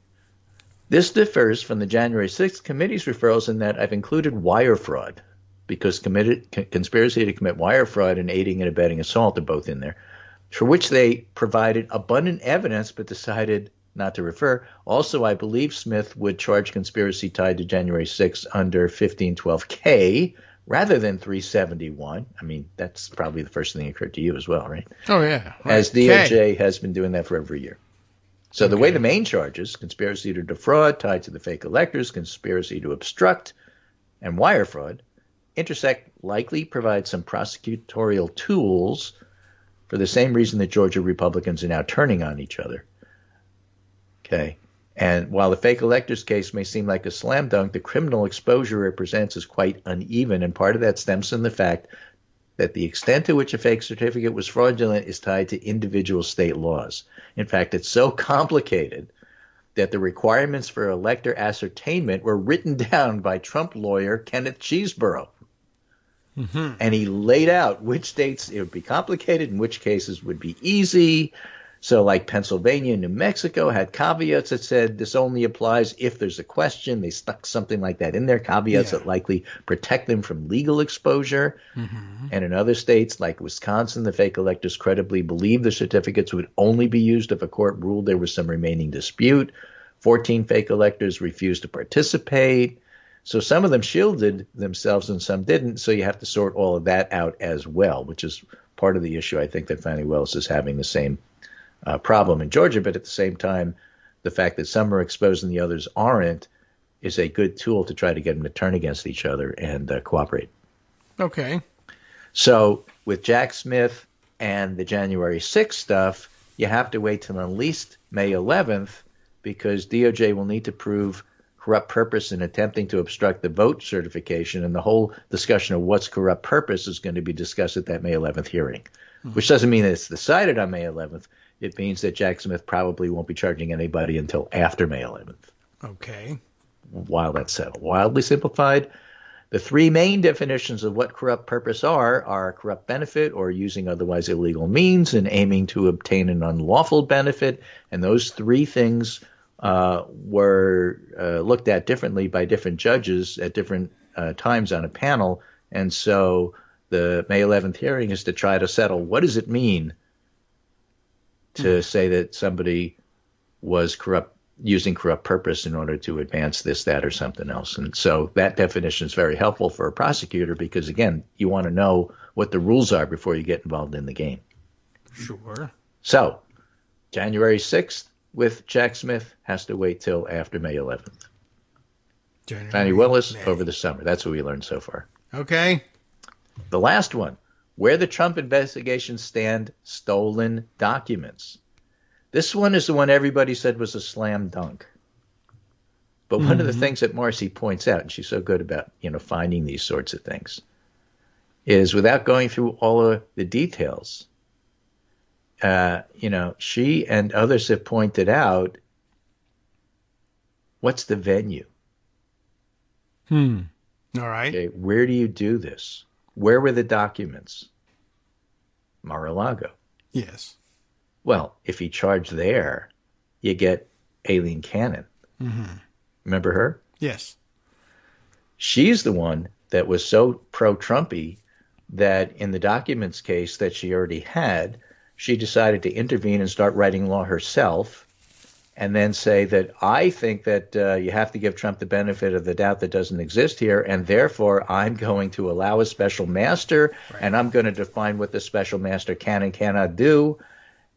This differs from the January 6th committee's referrals in that I've included wire fraud because conspiracy to commit wire fraud and aiding and abetting assault are both in there, for which they provided abundant evidence but decided not to refer. Also, I believe Smith would charge conspiracy tied to January 6th under 1512K rather than 371. I mean, that's probably the first thing that occurred to you as well, right? Oh, yeah. Right. As DOJ has been doing that for every year. So the way the main charges, conspiracy to defraud tied to the fake electors, conspiracy to obstruct, and wire fraud, intersect likely provide some prosecutorial tools for the same reason that Georgia Republicans are now turning on each other. Okay. And while the fake electors case may seem like a slam dunk, the criminal exposure it presents is quite uneven, and part of that stems from the fact that the extent to which a fake certificate was fraudulent is tied to individual state laws. In fact, it's so complicated that the requirements for elector ascertainment were written down by Trump lawyer Kenneth Cheeseborough. And he laid out which states it would be complicated and which cases would be easy. So like Pennsylvania and New Mexico had caveats that said this only applies if there's a question. They stuck something like that in there, caveats that likely protect them from legal exposure. And in other states like Wisconsin, the fake electors credibly believed the certificates would only be used if a court ruled there was some remaining dispute. 14 fake electors refused to participate. So some of them shielded themselves and some didn't. So you have to sort all of that out as well, which is part of the issue. I think that Fani Willis is having the same problem in Georgia, but at the same time, the fact that some are exposed and the others aren't is a good tool to try to get them to turn against each other and cooperate. Okay. So with Jack Smith and the January 6th stuff, you have to wait till at least May 11th because DOJ will need to prove corrupt purpose in attempting to obstruct the vote certification, and the whole discussion of what's corrupt purpose is going to be discussed at that May 11th hearing, which doesn't mean that it's decided on May 11th. It means that Jack Smith probably won't be charging anybody until after May 11th. Okay. While that's settled. Wildly simplified, the three main definitions of what corrupt purpose are corrupt benefit or using otherwise illegal means and aiming to obtain an unlawful benefit. And those three things were looked at differently by different judges at different times on a panel. And so the May 11th hearing is to try to settle what does it mean to say that somebody was using corrupt purpose in order to advance this, that, or something else. And so that definition is very helpful for a prosecutor because, again, you want to know what the rules are before you get involved in the game. Sure. So January 6th with Jack Smith has to wait till after May 11th. Fani Willis over the summer. That's what we learned so far. Okay. The last one. Where the Trump investigations stand, stolen documents. This one is the one everybody said was a slam dunk. But one of the things that Marcy points out, and she's so good about, finding these sorts of things, is without going through all of the details, she and others have pointed out, what's the venue? All right. Okay, where do you do this? Where were the documents? Mar-a-Lago. Yes. Well, if he charged there, you get Aileen Cannon. Remember her? Yes. She's the one that was so pro-Trumpy that in the documents case that she already had, she decided to intervene and start writing law herself, and then say that I think that you have to give Trump the benefit of the doubt that doesn't exist here, and therefore I'm going to allow a special master, and I'm going to define what the special master can and cannot do.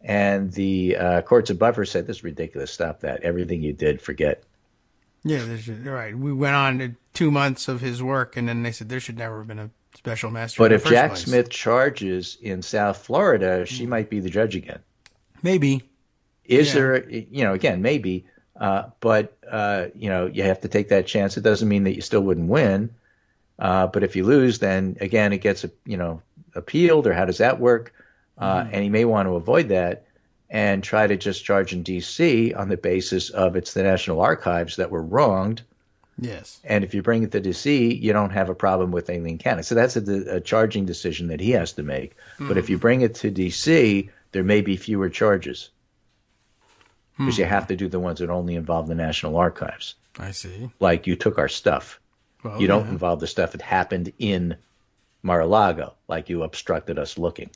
And the courts of buffer said, this is ridiculous, stop that. Everything you did, forget. Yeah, right. We went on to 2 months of his work, and then they said there should never have been a special master. But in if the first Jack place. Smith charges in South Florida, she might be the judge again. Maybe. Is there, again, maybe, but you have to take that chance. It doesn't mean that you still wouldn't win. But if you lose, then again, it gets, appealed, or how does that work? And he may want to avoid that and try to just charge in D.C. on the basis of it's the National Archives that were wronged. Yes. And if you bring it to D.C., you don't have a problem with Aileen Cannon. So that's a charging decision that he has to make. But if you bring it to D.C., there may be fewer charges. Because you have to do the ones that only involve the National Archives. I see. Like you took our stuff. Well, You don't involve the stuff that happened in Mar-a-Lago, like you obstructed us looking.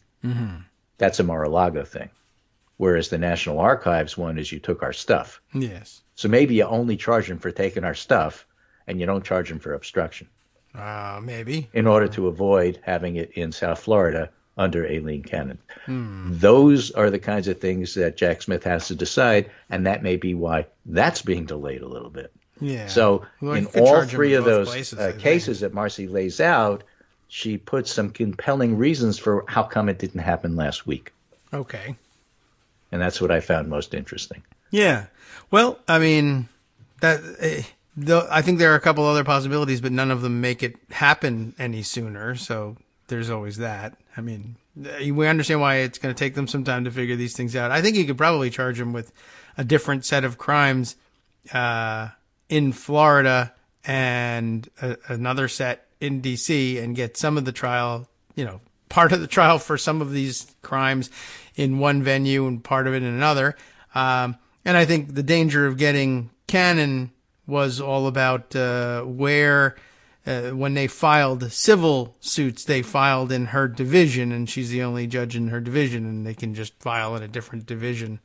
That's a Mar-a-Lago thing. Whereas the National Archives one is you took our stuff. Yes. So maybe you only charge him for taking our stuff, and you don't charge him for obstruction. Maybe. In order to avoid having it in South Florida under Aileen Cannon. Those are the kinds of things that Jack Smith has to decide, and that may be why that's being delayed a little bit. Yeah. So Well, in you could all charge him three in of both those places, I think. cases that Marcy lays out, she puts some compelling reasons for how come it didn't happen last week. Okay. And that's what I found most interesting. Yeah. Well, I mean, I think there are a couple other possibilities, but none of them make it happen any sooner. So there's always that. I mean, we understand why it's going to take them some time to figure these things out. I think you could probably charge them with a different set of crimes in Florida and another set in D.C. and get some of the trial, part of the trial for some of these crimes in one venue and part of it in another. And I think the danger of getting Cannon was all about where when they filed civil suits, they filed in her division, and she's the only judge in her division, and they can just file in a different division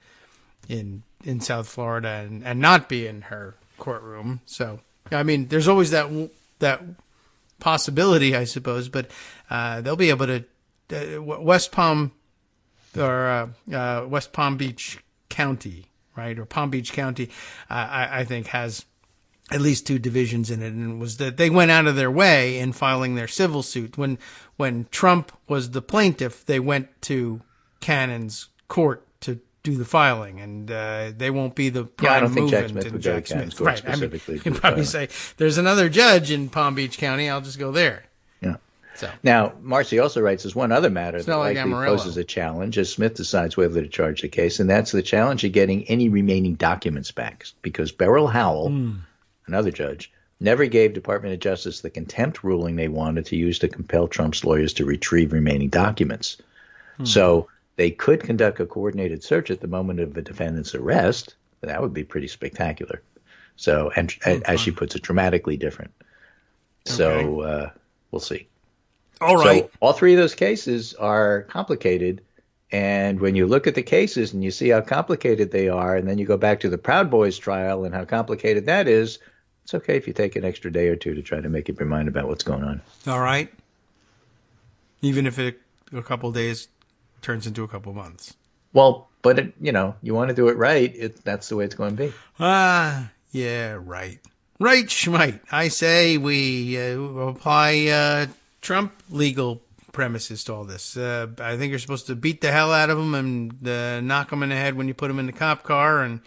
in South Florida and not be in her courtroom. So, I mean, there's always that possibility, I suppose, but they'll be able to West Palm Beach County, right, or Palm Beach County, I think has at least two divisions in it, and it was that they went out of their way in filing their civil suit. When Trump was the plaintiff, they went to Cannon's court to do the filing, and they won't be the prime I don't think Jack movement Smith in would go to Jack Cannon's Smith. court Right. I mean, specifically you for can the probably filing. say, there's another judge in Palm Beach County, I'll just go there. Yeah. So. Now, Marcy also writes, there's one other matter that not like likely Amarillo. poses a challenge as Smith decides whether to charge the case, and that's the challenge of getting any remaining documents back, because Beryl Howell, another judge, never gave Department of Justice the contempt ruling they wanted to use to compel Trump's lawyers to retrieve remaining documents. So they could conduct a coordinated search at the moment of a defendant's arrest. That would be pretty spectacular. So, and as she puts it, dramatically different. So we'll see. All right. So all three of those cases are complicated. And when you look at the cases and you see how complicated they are, and then you go back to the Proud Boys trial and how complicated that is, it's okay if you take an extra day or two to try to make up your mind about what's going on. All right. Even if a couple of days turns into a couple of months. Well, but you want to do it right. That's the way it's going to be. Yeah, right. Right, schmite. I say we apply Trump legal premises to all this. I think you're supposed to beat the hell out of them and knock them in the head when you put them in the cop car. And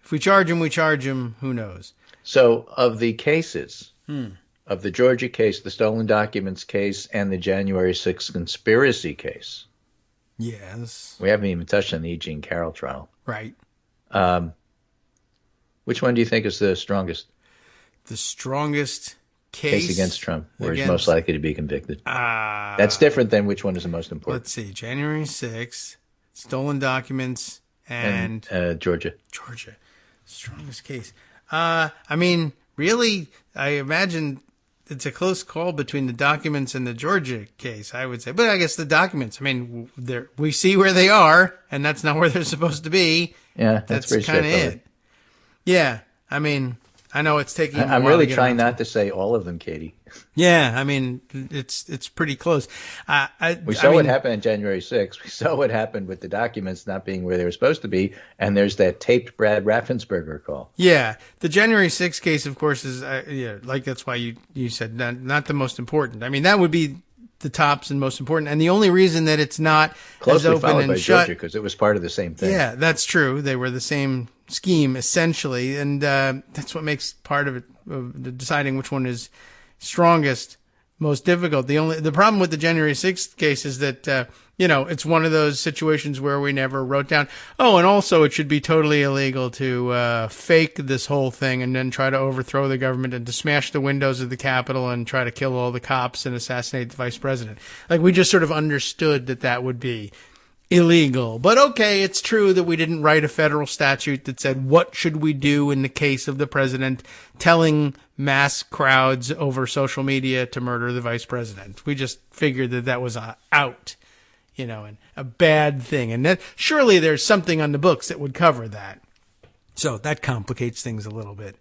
if we charge them, we charge them. Who knows? So of the cases, of the Georgia case, the stolen documents case, and the January 6th conspiracy case, Yes. We haven't even touched on the E. Jean Carroll trial. Right. Which one do you think is the strongest The strongest case against Trump, where he's most likely to be convicted? That's different than which one is the most important. Let's see. January 6th, stolen documents, and Georgia. Strongest case. I mean, really, I imagine it's a close call between the documents and the Georgia case, I would say. But I guess the documents, I mean, we see where they are, and that's not where they're supposed to be. Yeah, that's pretty kind of straightforward. it. Yeah, I mean, I know it's taking. I'm really trying not to say all of them, Katie. Yeah, I mean, it's pretty close. We saw what happened on January 6th. We saw what happened with the documents not being where they were supposed to be, and there's that taped Brad Raffensperger call. Yeah, the January 6th case, of course, is that's why you said not the most important. I mean, that would be the tops and most important, and the only reason that it's not closely as open followed and by shut, Georgia, because it was part of the same thing. Yeah, that's true. They were the same scheme essentially, and that's what makes part of it deciding which one is strongest most difficult. The problem with the January 6th case is that it's one of those situations where we never wrote down, and also it should be totally illegal to fake this whole thing and then try to overthrow the government and to smash the windows of the Capitol and try to kill all the cops and assassinate the vice president. Like, we just sort of understood that would be illegal. But okay, it's true that we didn't write a federal statute that said what should we do in the case of the president telling mass crowds over social media to murder the vice president. We just figured that was out, and a bad thing. And that surely there's something on the books that would cover that. So that complicates things a little bit.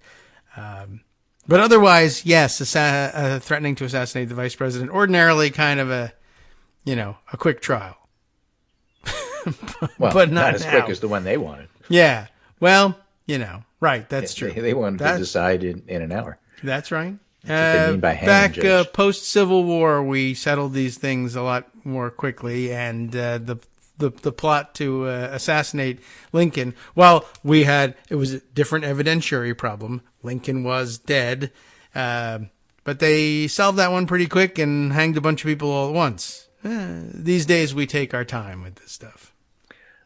But otherwise, yes, threatening to assassinate the vice president, ordinarily kind of a quick trial. Well, but not as quick as the one they wanted. Yeah. Well, right. That's true. They wanted to decide in an hour. That's right. That's what they mean by hanging, Back Judge. post-Civil War, we settled these things a lot more quickly, and the plot to assassinate Lincoln, it was a different evidentiary problem. Lincoln was dead, but they solved that one pretty quick and hanged a bunch of people all at once. These days, we take our time with this stuff.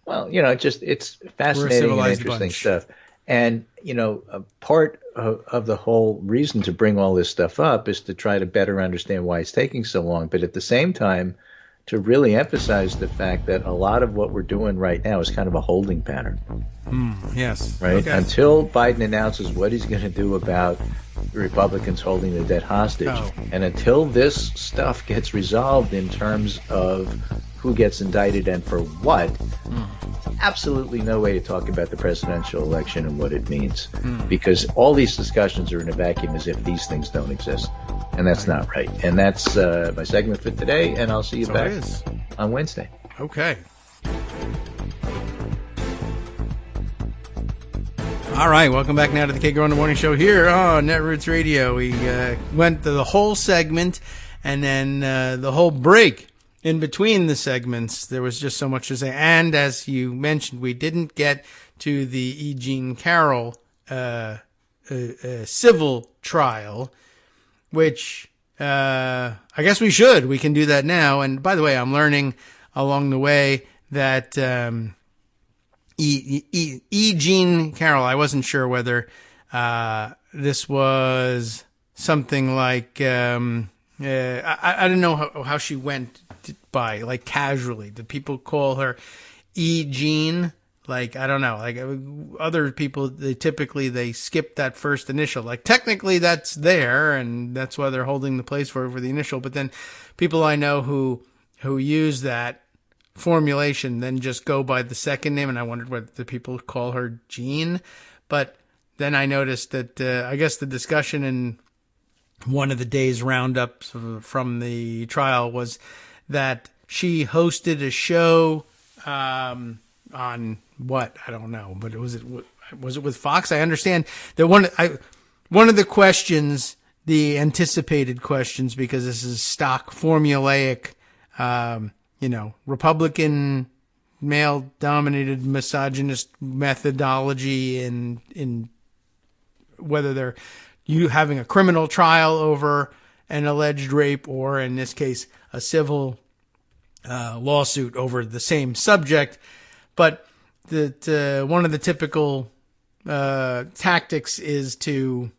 Well, it's fascinating and interesting stuff. And, a part of the whole reason to bring all this stuff up is to try to better understand why it's taking so long. But at the same time, to really emphasize the fact that a lot of what we're doing right now is kind of a holding pattern. Yes. Right? Okay. Until Biden announces what he's going to do about the Republicans holding the debt hostage. And until this stuff gets resolved in terms of who gets indicted and for what, absolutely no way to talk about the presidential election and what it means. Because all these discussions are in a vacuum as if these things don't exist. And that's not right. And that's my segment for today, and I'll see you back on Wednesday. Okay. All right, welcome back now to the Kagro in the Morning Show here on Netroots Radio. We went to the whole segment and then the whole break. In between the segments, there was just so much to say. And as you mentioned, we didn't get to the E. Jean Carroll civil trial, which I guess we should. We can do that now. And by the way, I'm learning along the way that E. Jean Carroll, I wasn't sure whether this was something like I don't know how she went by, like, casually. Did people call her E. Jean? Like, I don't know. Like, other people, they typically skip that first initial. Like, technically that's there, and that's why they're holding the place for the initial. But then people I know who use that formulation then just go by the second name, and I wondered what the people call her Jean. But then I noticed that I guess the discussion in one of the day's roundups from the trial was that she hosted a show on what? I don't know, but was it with Fox? I understand that one of the questions, the anticipated questions, because this is stock formulaic, Republican male-dominated misogynist methodology in whether they're having a criminal trial over an alleged rape or, in this case, a civil lawsuit over the same subject. But that one of the typical tactics is to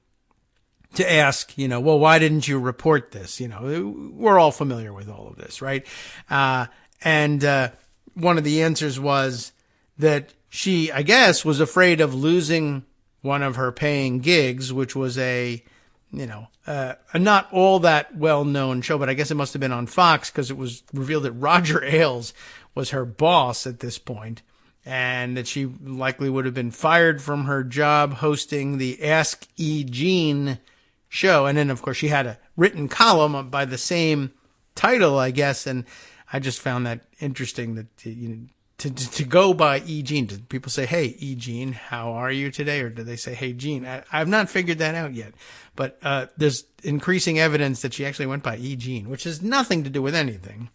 ask, well, why didn't you report this? We're all familiar with all of this, right? And one of the answers was that she, I guess, was afraid of losing one of her paying gigs, which was a not all that well-known show, but I guess it must have been on Fox because it was revealed that Roger Ailes was her boss at this point, and that she likely would have been fired from her job hosting the Ask E. Jean show. And then, of course, she had a written column by the same title, I guess, and I just found that interesting that, to go by E. Jean. Do people say, hey, E. Jean, how are you today? Or do they say, hey, Jean? I've not figured that out yet. But there's increasing evidence that she actually went by E. Jean, which has nothing to do with anything.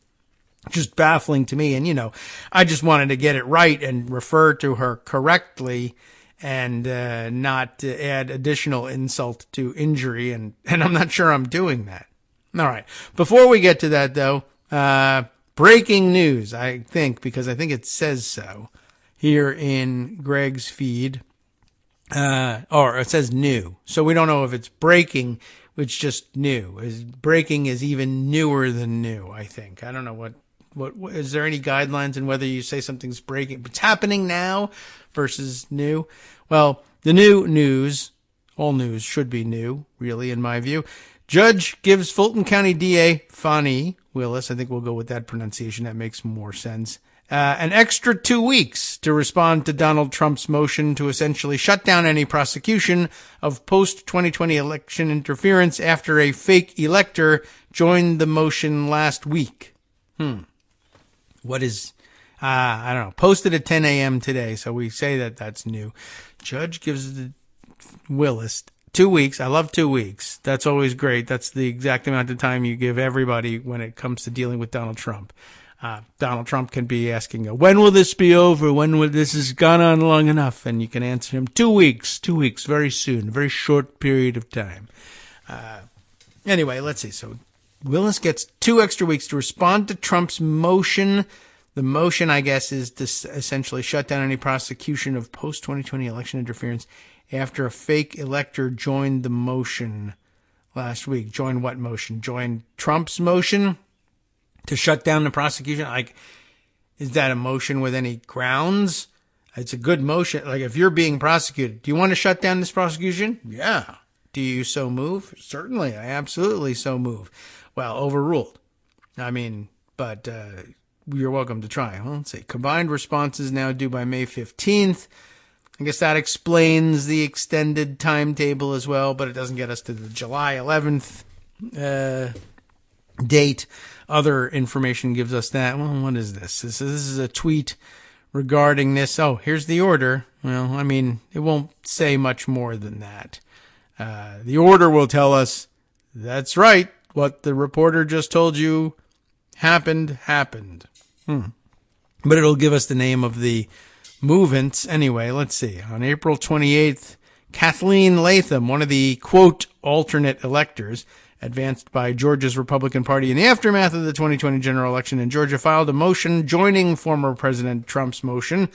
Just baffling to me. And, I just wanted to get it right and refer to her correctly and not add additional insult to injury. And I'm not sure I'm doing that. All right. Before we get to that, though, breaking news, I think, because I think it says so here in Greg's feed, or it says new. So we don't know if it's breaking, it's just new. Breaking is even newer than new, I think. I don't know what is there any guidelines in whether you say something's breaking, it's happening now versus new? Well, the new news, all news should be new, really, in my view. Judge gives Fulton County DA Fani Willis, I think we'll go with that pronunciation, that makes more sense, an extra 2 weeks to respond to Donald Trump's motion to essentially shut down any prosecution of post-2020 election interference after a fake elector joined the motion last week. What is, I don't know, posted at 10 a.m. today, so we say that that's new. Judge gives Willis 2 weeks. I love 2 weeks. That's always great. That's the exact amount of time you give everybody when it comes to dealing with Donald Trump. Donald Trump can be asking, when will this be over? When will this has gone on long enough? And you can answer him 2 weeks, very soon, a very short period of time. Anyway, let's see. So Willis gets 2 extra weeks to respond to Trump's motion. The motion, I guess, is to essentially shut down any prosecution of post-2020 election interference after a fake elector joined the motion last week. Join what motion? Join Trump's motion to shut down the prosecution? Is that a motion with any grounds? It's a good motion. Like, if you're being prosecuted, do you want to shut down this prosecution? Yeah. Do you so move? Certainly. I absolutely so move. Well, overruled. But you're welcome to try. Well, let's see. Combined responses now due by May 15th. I guess that explains the extended timetable as well, but it doesn't get us to the July 11th date. Other information gives us that. Well, what is this? This is a tweet regarding this. Oh, here's the order. Well, it won't say much more than that. The order will tell us, that's right, what the reporter just told you happened. But it'll give us the name of the movements. Anyway, let's see. On April 28th, Kathleen Latham, one of the, quote, alternate electors, advanced by Georgia's Republican Party in the aftermath of the 2020 general election in Georgia, filed a motion joining former President Trump's motion,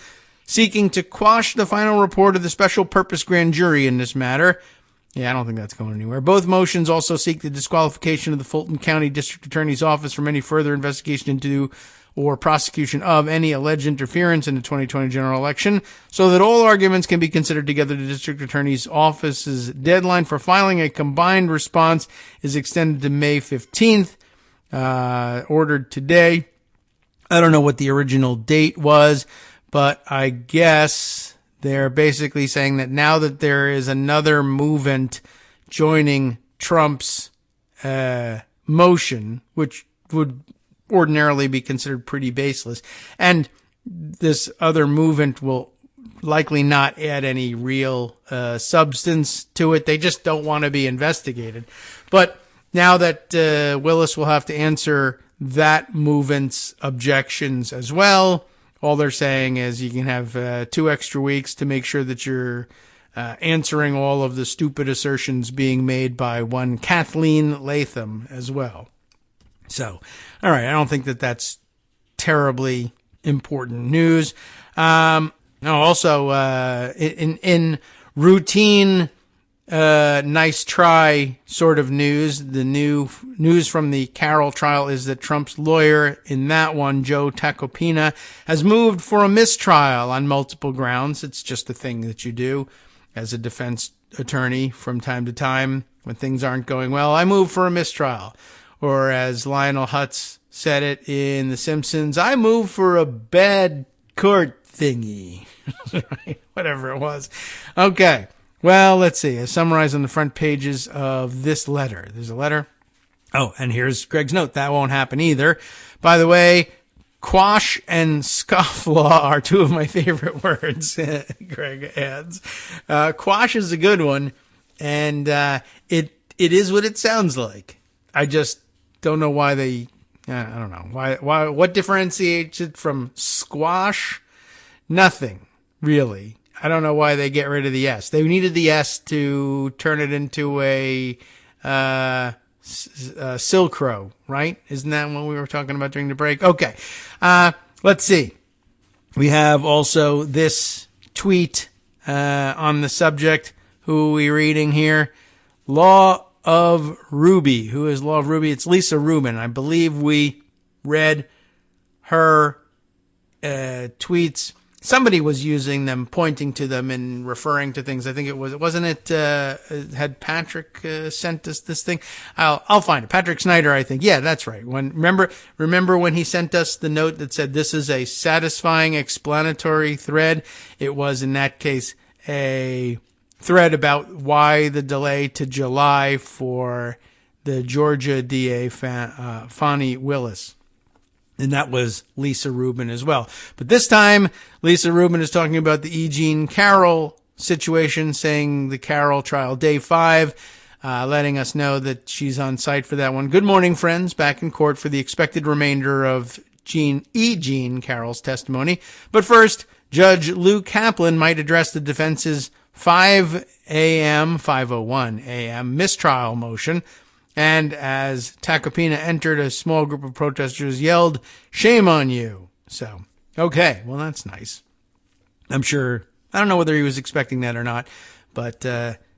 seeking to quash the final report of the special purpose grand jury in this matter. Yeah, I don't think that's going anywhere. Both motions also seek the disqualification of the Fulton County District Attorney's Office from any further investigation into or prosecution of any alleged interference in the 2020 general election, so that all arguments can be considered together. The District Attorney's Office's deadline for filing a combined response is extended to May 15th, ordered today. I don't know what the original date was, but I guess they're basically saying that now that there is another movement joining Trump's motion, which would ordinarily be considered pretty baseless, and this other movement will likely not add any real substance to it. They just don't want to be investigated. But now that Willis will have to answer that movement's objections as well, all they're saying is you can have 2 extra weeks to make sure that you're answering all of the stupid assertions being made by one Kathleen Latham as well. So, all right, I don't think that that's terribly important news. Also, in routine, nice try sort of news, the new news from the Caroll trial is that Trump's lawyer in that one, Joe Tacopina, has moved for a mistrial on multiple grounds. It's just a thing that you do as a defense attorney from time to time when things aren't going well. I move for a mistrial. Or as Lionel Hutz said it in The Simpsons, I move for a bad court thingy. Whatever it was. Okay. Well, let's see. I summarize on the front pages of this letter. There's a letter. Oh, and here's Greg's note. That won't happen either. By the way, quash and scofflaw are two of my favorite words, Greg adds. Quash is a good one, and it is what it sounds like. I just don't know why they, I don't know. Why, what differentiates it from squash? Nothing, really. I don't know why they get rid of the S. They needed the S to turn it into a Silk Row, right? Isn't that what we were talking about during the break? Okay. Let's see. We have also this tweet on the subject. Who are we reading here? Law of Ruby. Who is Law of Ruby? It's Lisa Rubin. I believe we read her tweets. Somebody was using them, pointing to them and referring to things. I think wasn't it, had Patrick sent us this thing? I'll find it. Patrick Snyder, I think. Yeah, that's right. Remember when he sent us the note that said this is a satisfying explanatory thread? It was in that case a thread about why the delay to July for the Georgia DA, Fani Willis. And that was Lisa Rubin as well. But this time, Lisa Rubin is talking about the E. Jean Caroll situation, saying the Caroll trial, day 5, letting us know that she's on site for that one. Good morning, friends. Back in court for the expected remainder of Jean Caroll's testimony. But first, Judge Lou Kaplan might address the defense's 5:01 a.m. mistrial motion. And as Tacopina entered, a small group of protesters yelled, "Shame on you." So, okay, well, that's nice. I'm sure, I don't know whether he was expecting that or not, but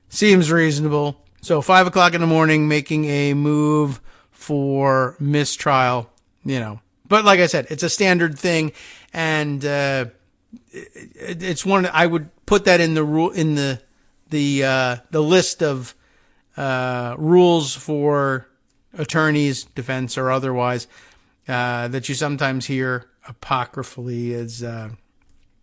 seems reasonable. So 5 o'clock in the morning, making a move for mistrial, But like I said, it's a standard thing, and it's one, I would put that in the list of rules for attorneys, defense or otherwise, that you sometimes hear apocryphally is,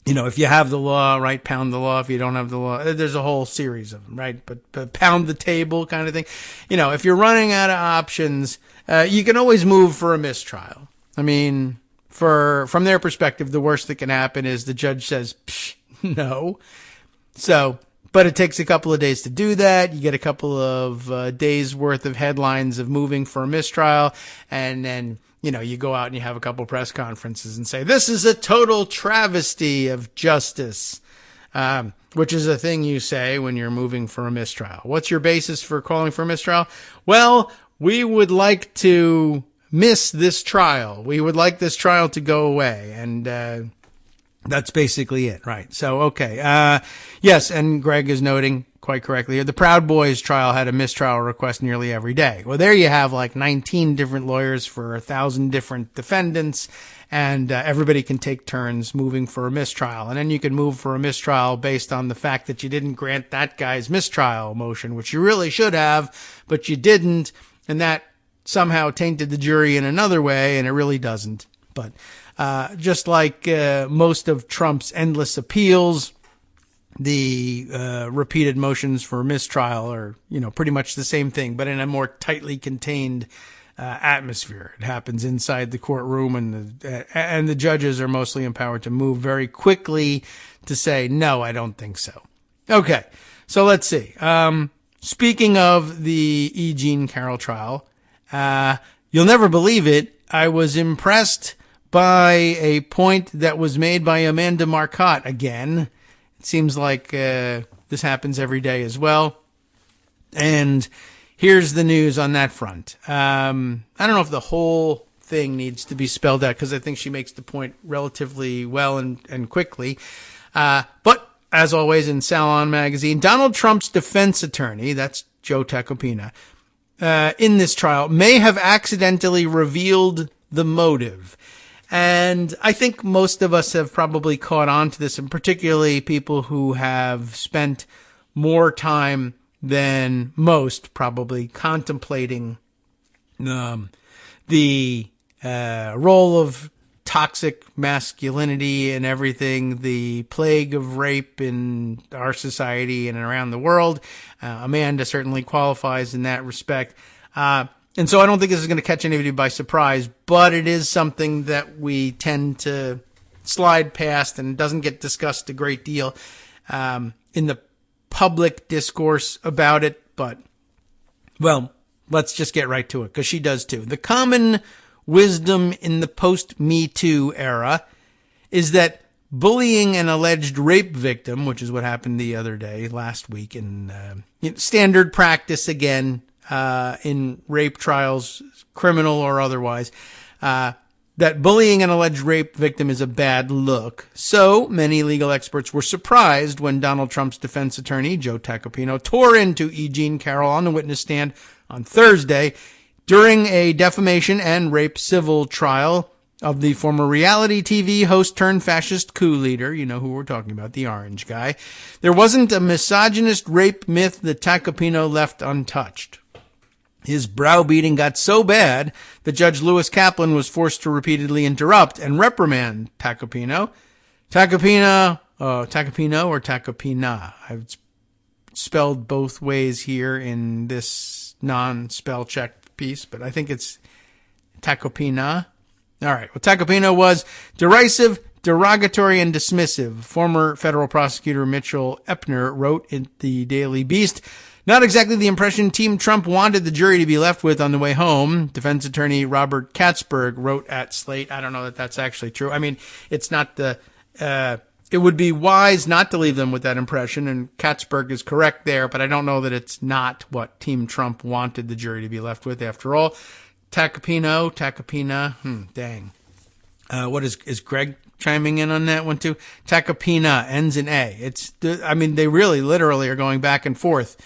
if you have the law, right, pound the law. If you don't have the law, there's a whole series of them, right? But pound the table kind of thing. If you're running out of options, you can always move for a mistrial. I mean, from their perspective, the worst that can happen is the judge says, no. So, but it takes a couple of days to do that. You get a couple of days worth of headlines of moving for a mistrial. And then, you go out and you have a couple press conferences and say, this is a total travesty of justice, which is a thing you say when you're moving for a mistrial. What's your basis for calling for a mistrial? Well, we would like to miss this trial. We would like this trial to go away. And, that's basically it, right? So, okay. Yes, and Greg is noting quite correctly here, the Proud Boys trial had a mistrial request nearly every day. Well, there you have like 19 different lawyers for 1,000 different defendants, and everybody can take turns moving for a mistrial. And then you can move for a mistrial based on the fact that you didn't grant that guy's mistrial motion, which you really should have, but you didn't, and that somehow tainted the jury in another way, and it really doesn't. But just like most of Trump's endless appeals, the repeated motions for mistrial are, pretty much the same thing, but in a more tightly contained atmosphere. It happens inside the courtroom, and the judges are mostly empowered to move very quickly to say, no, I don't think so. Okay, so let's see. Speaking of the E. Jean Caroll trial, you'll never believe it, I was impressed by a point that was made by Amanda Marcotte again. It seems like this happens every day as well. And here's the news on that front. I don't know if the whole thing needs to be spelled out, because I think she makes the point relatively well and quickly. But as always in Salon magazine, Donald Trump's defense attorney, that's Joe Tacopina, in this trial may have accidentally revealed the motive. And I think most of us have probably caught on to this, and particularly people who have spent more time than most probably contemplating the role of toxic masculinity and everything, the plague of rape in our society and around the world. Amanda certainly qualifies in that respect. And so I don't think this is going to catch anybody by surprise, but it is something that we tend to slide past and doesn't get discussed a great deal in the public discourse about it. But, well, let's just get right to it, because she does too. The common wisdom in the post-Me Too era is that bullying an alleged rape victim, which is what happened the other day, last week, in standard practice again, in rape trials, criminal or otherwise, that bullying an alleged rape victim is a bad look. So many legal experts were surprised when Donald Trump's defense attorney, Joe Tacopina, tore into E. Jean Caroll on the witness stand on Thursday during a defamation and rape civil trial of the former reality TV host turned fascist coup leader. You know who we're talking about, the orange guy. There wasn't a misogynist rape myth that Tacopina left untouched. His browbeating got so bad that Judge Lewis Kaplan was forced to repeatedly interrupt and reprimand Tacopina. Tacopino or Tacopina. I've spelled both ways here in this non-spell check piece, but I think it's Tacopina. All right. Well, Tacopina was derisive, derogatory, and dismissive. Former federal prosecutor Mitchell Epner wrote in the Daily Beast, not exactly the impression Team Trump wanted the jury to be left with on the way home. Defense attorney Robert Katzberg wrote at Slate. I don't know that that's actually true. I mean, it's not it would be wise not to leave them with that impression, and Katzberg is correct there, but I don't know that it's not what Team Trump wanted the jury to be left with after all. Tacopina, dang. What is Greg chiming in on that one too? Tacopina ends in A. They really literally are going back and forth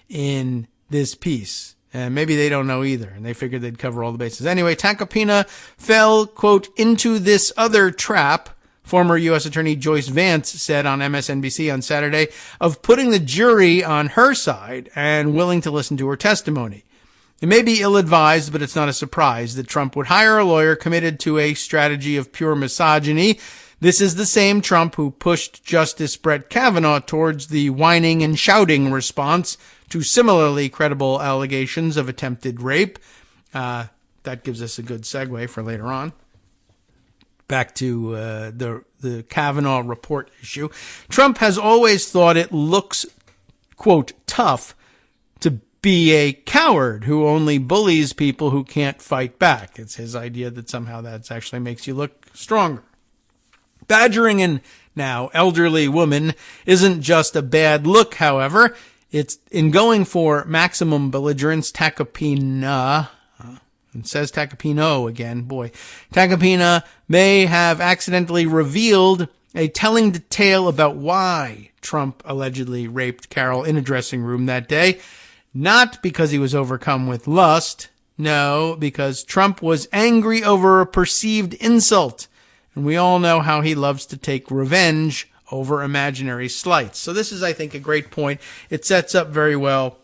in this piece. And maybe they don't know either, and they figured they'd cover all the bases. Anyway, Tacopina fell, quote, into this other trap, former U.S. Attorney Joyce Vance said on MSNBC on Saturday, of putting the jury on her side and willing to listen to her testimony. It may be ill-advised, but it's not a surprise that Trump would hire a lawyer committed to a strategy of pure misogyny. This is the same Trump who pushed Justice Brett Kavanaugh towards the whining and shouting response to similarly credible allegations of attempted rape. That gives us a good segue for later on. Back to the Kavanaugh report issue. Trump has always thought it looks, quote, tough to be a coward who only bullies people who can't fight back. It's his idea that somehow that actually makes you look stronger. Badgering an now elderly woman isn't just a bad look, however. It's in going for maximum belligerence. Tacopina, it says Tacopino again, boy. Tacopina may have accidentally revealed a telling detail about why Trump allegedly raped Caroll in a dressing room that day. Not because he was overcome with lust. No, because Trump was angry over a perceived insult. And we all know how he loves to take revenge over imaginary slights. So this is, I think, a great point. It sets up very well.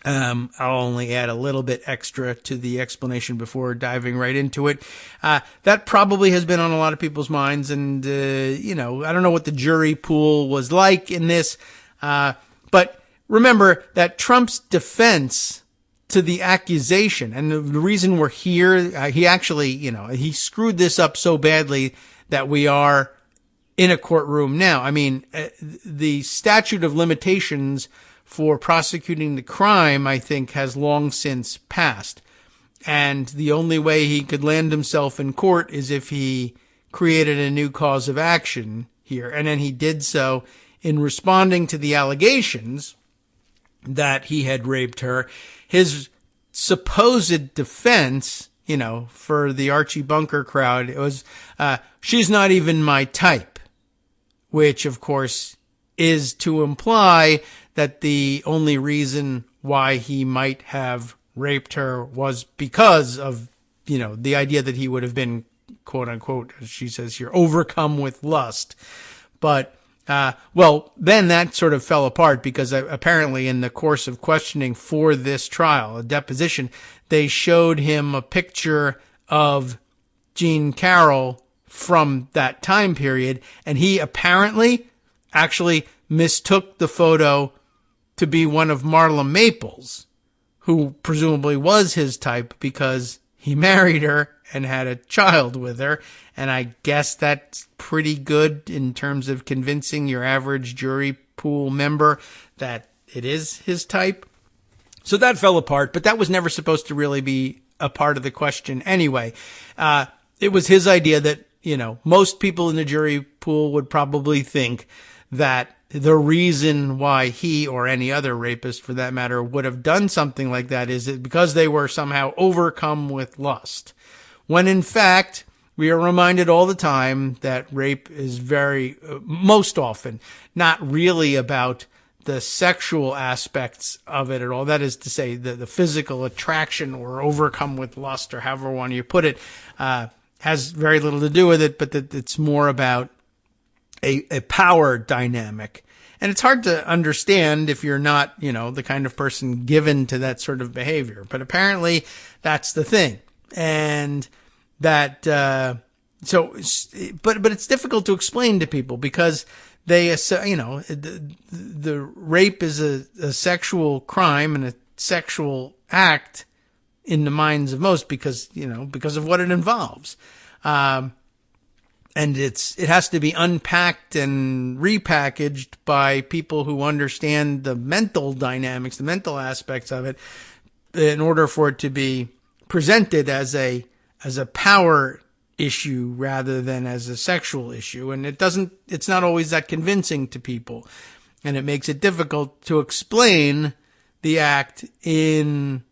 I'll only add a little bit extra to the explanation before diving right into it. That probably has been on a lot of people's minds. And, I don't know what the jury pool was like in this. But remember that Trump's defense to the accusation, and the reason we're here, he actually, he screwed this up so badly that we are in a courtroom now. I mean, the statute of limitations for prosecuting the crime, I think, has long since passed. And the only way he could land himself in court is if he created a new cause of action here. And then he did so in responding to the allegations that he had raped her. His supposed defense for the Archie Bunker crowd, it was, she's not even my type, which of course is to imply that the only reason why he might have raped her was because of, the idea that he would have been, quote unquote, as she says here, overcome with lust. But, then that sort of fell apart because apparently in the course of questioning for this trial, a deposition, they showed him a picture of Jean Caroll from that time period, and he apparently actually mistook the photo to be one of Marla Maples, who presumably was his type because he married her and had a child with her. And I guess that's pretty good in terms of convincing your average jury pool member that it is his type. So that fell apart, but that was never supposed to really be a part of the question anyway. It was his idea that, most people in the jury pool would probably think that the reason why he or any other rapist for that matter would have done something like that is because they were somehow overcome with lust. When in fact, we are reminded all the time that rape is most often, not really about the sexual aspects of it at all. That is to say, the physical attraction or overcome with lust, or however one you put it, has very little to do with it, but that it's more about a power dynamic. And it's hard to understand if you're not, the kind of person given to that sort of behavior. But apparently that's the thing. And that, but it's difficult to explain to people because they, the rape is a sexual crime and a sexual act in the minds of most because of what it involves. And it has to be unpacked and repackaged by people who understand the mental dynamics, the mental aspects of it, in order for it to be presented as a power issue rather than as a sexual issue. And it's not always that convincing to people. And it makes it difficult to explain the act in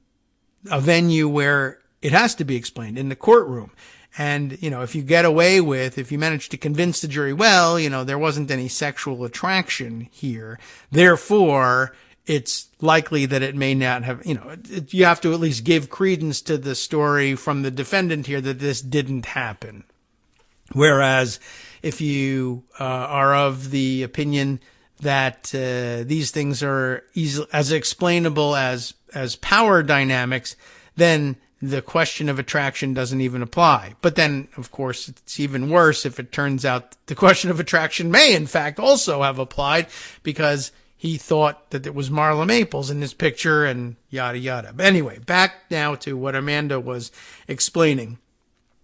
a venue where it has to be explained, in the courtroom. And, if you manage to convince the jury, well, there wasn't any sexual attraction here. Therefore, it's likely that it may not have, you have to at least give credence to the story from the defendant here that this didn't happen. Whereas if you are of the opinion that these things are as explainable as power dynamics, then the question of attraction doesn't even apply. But then, of course, it's even worse if it turns out the question of attraction may, in fact, also have applied because he thought that it was Marla Maples in this picture and yada, yada. But anyway, back now to what Amanda was explaining.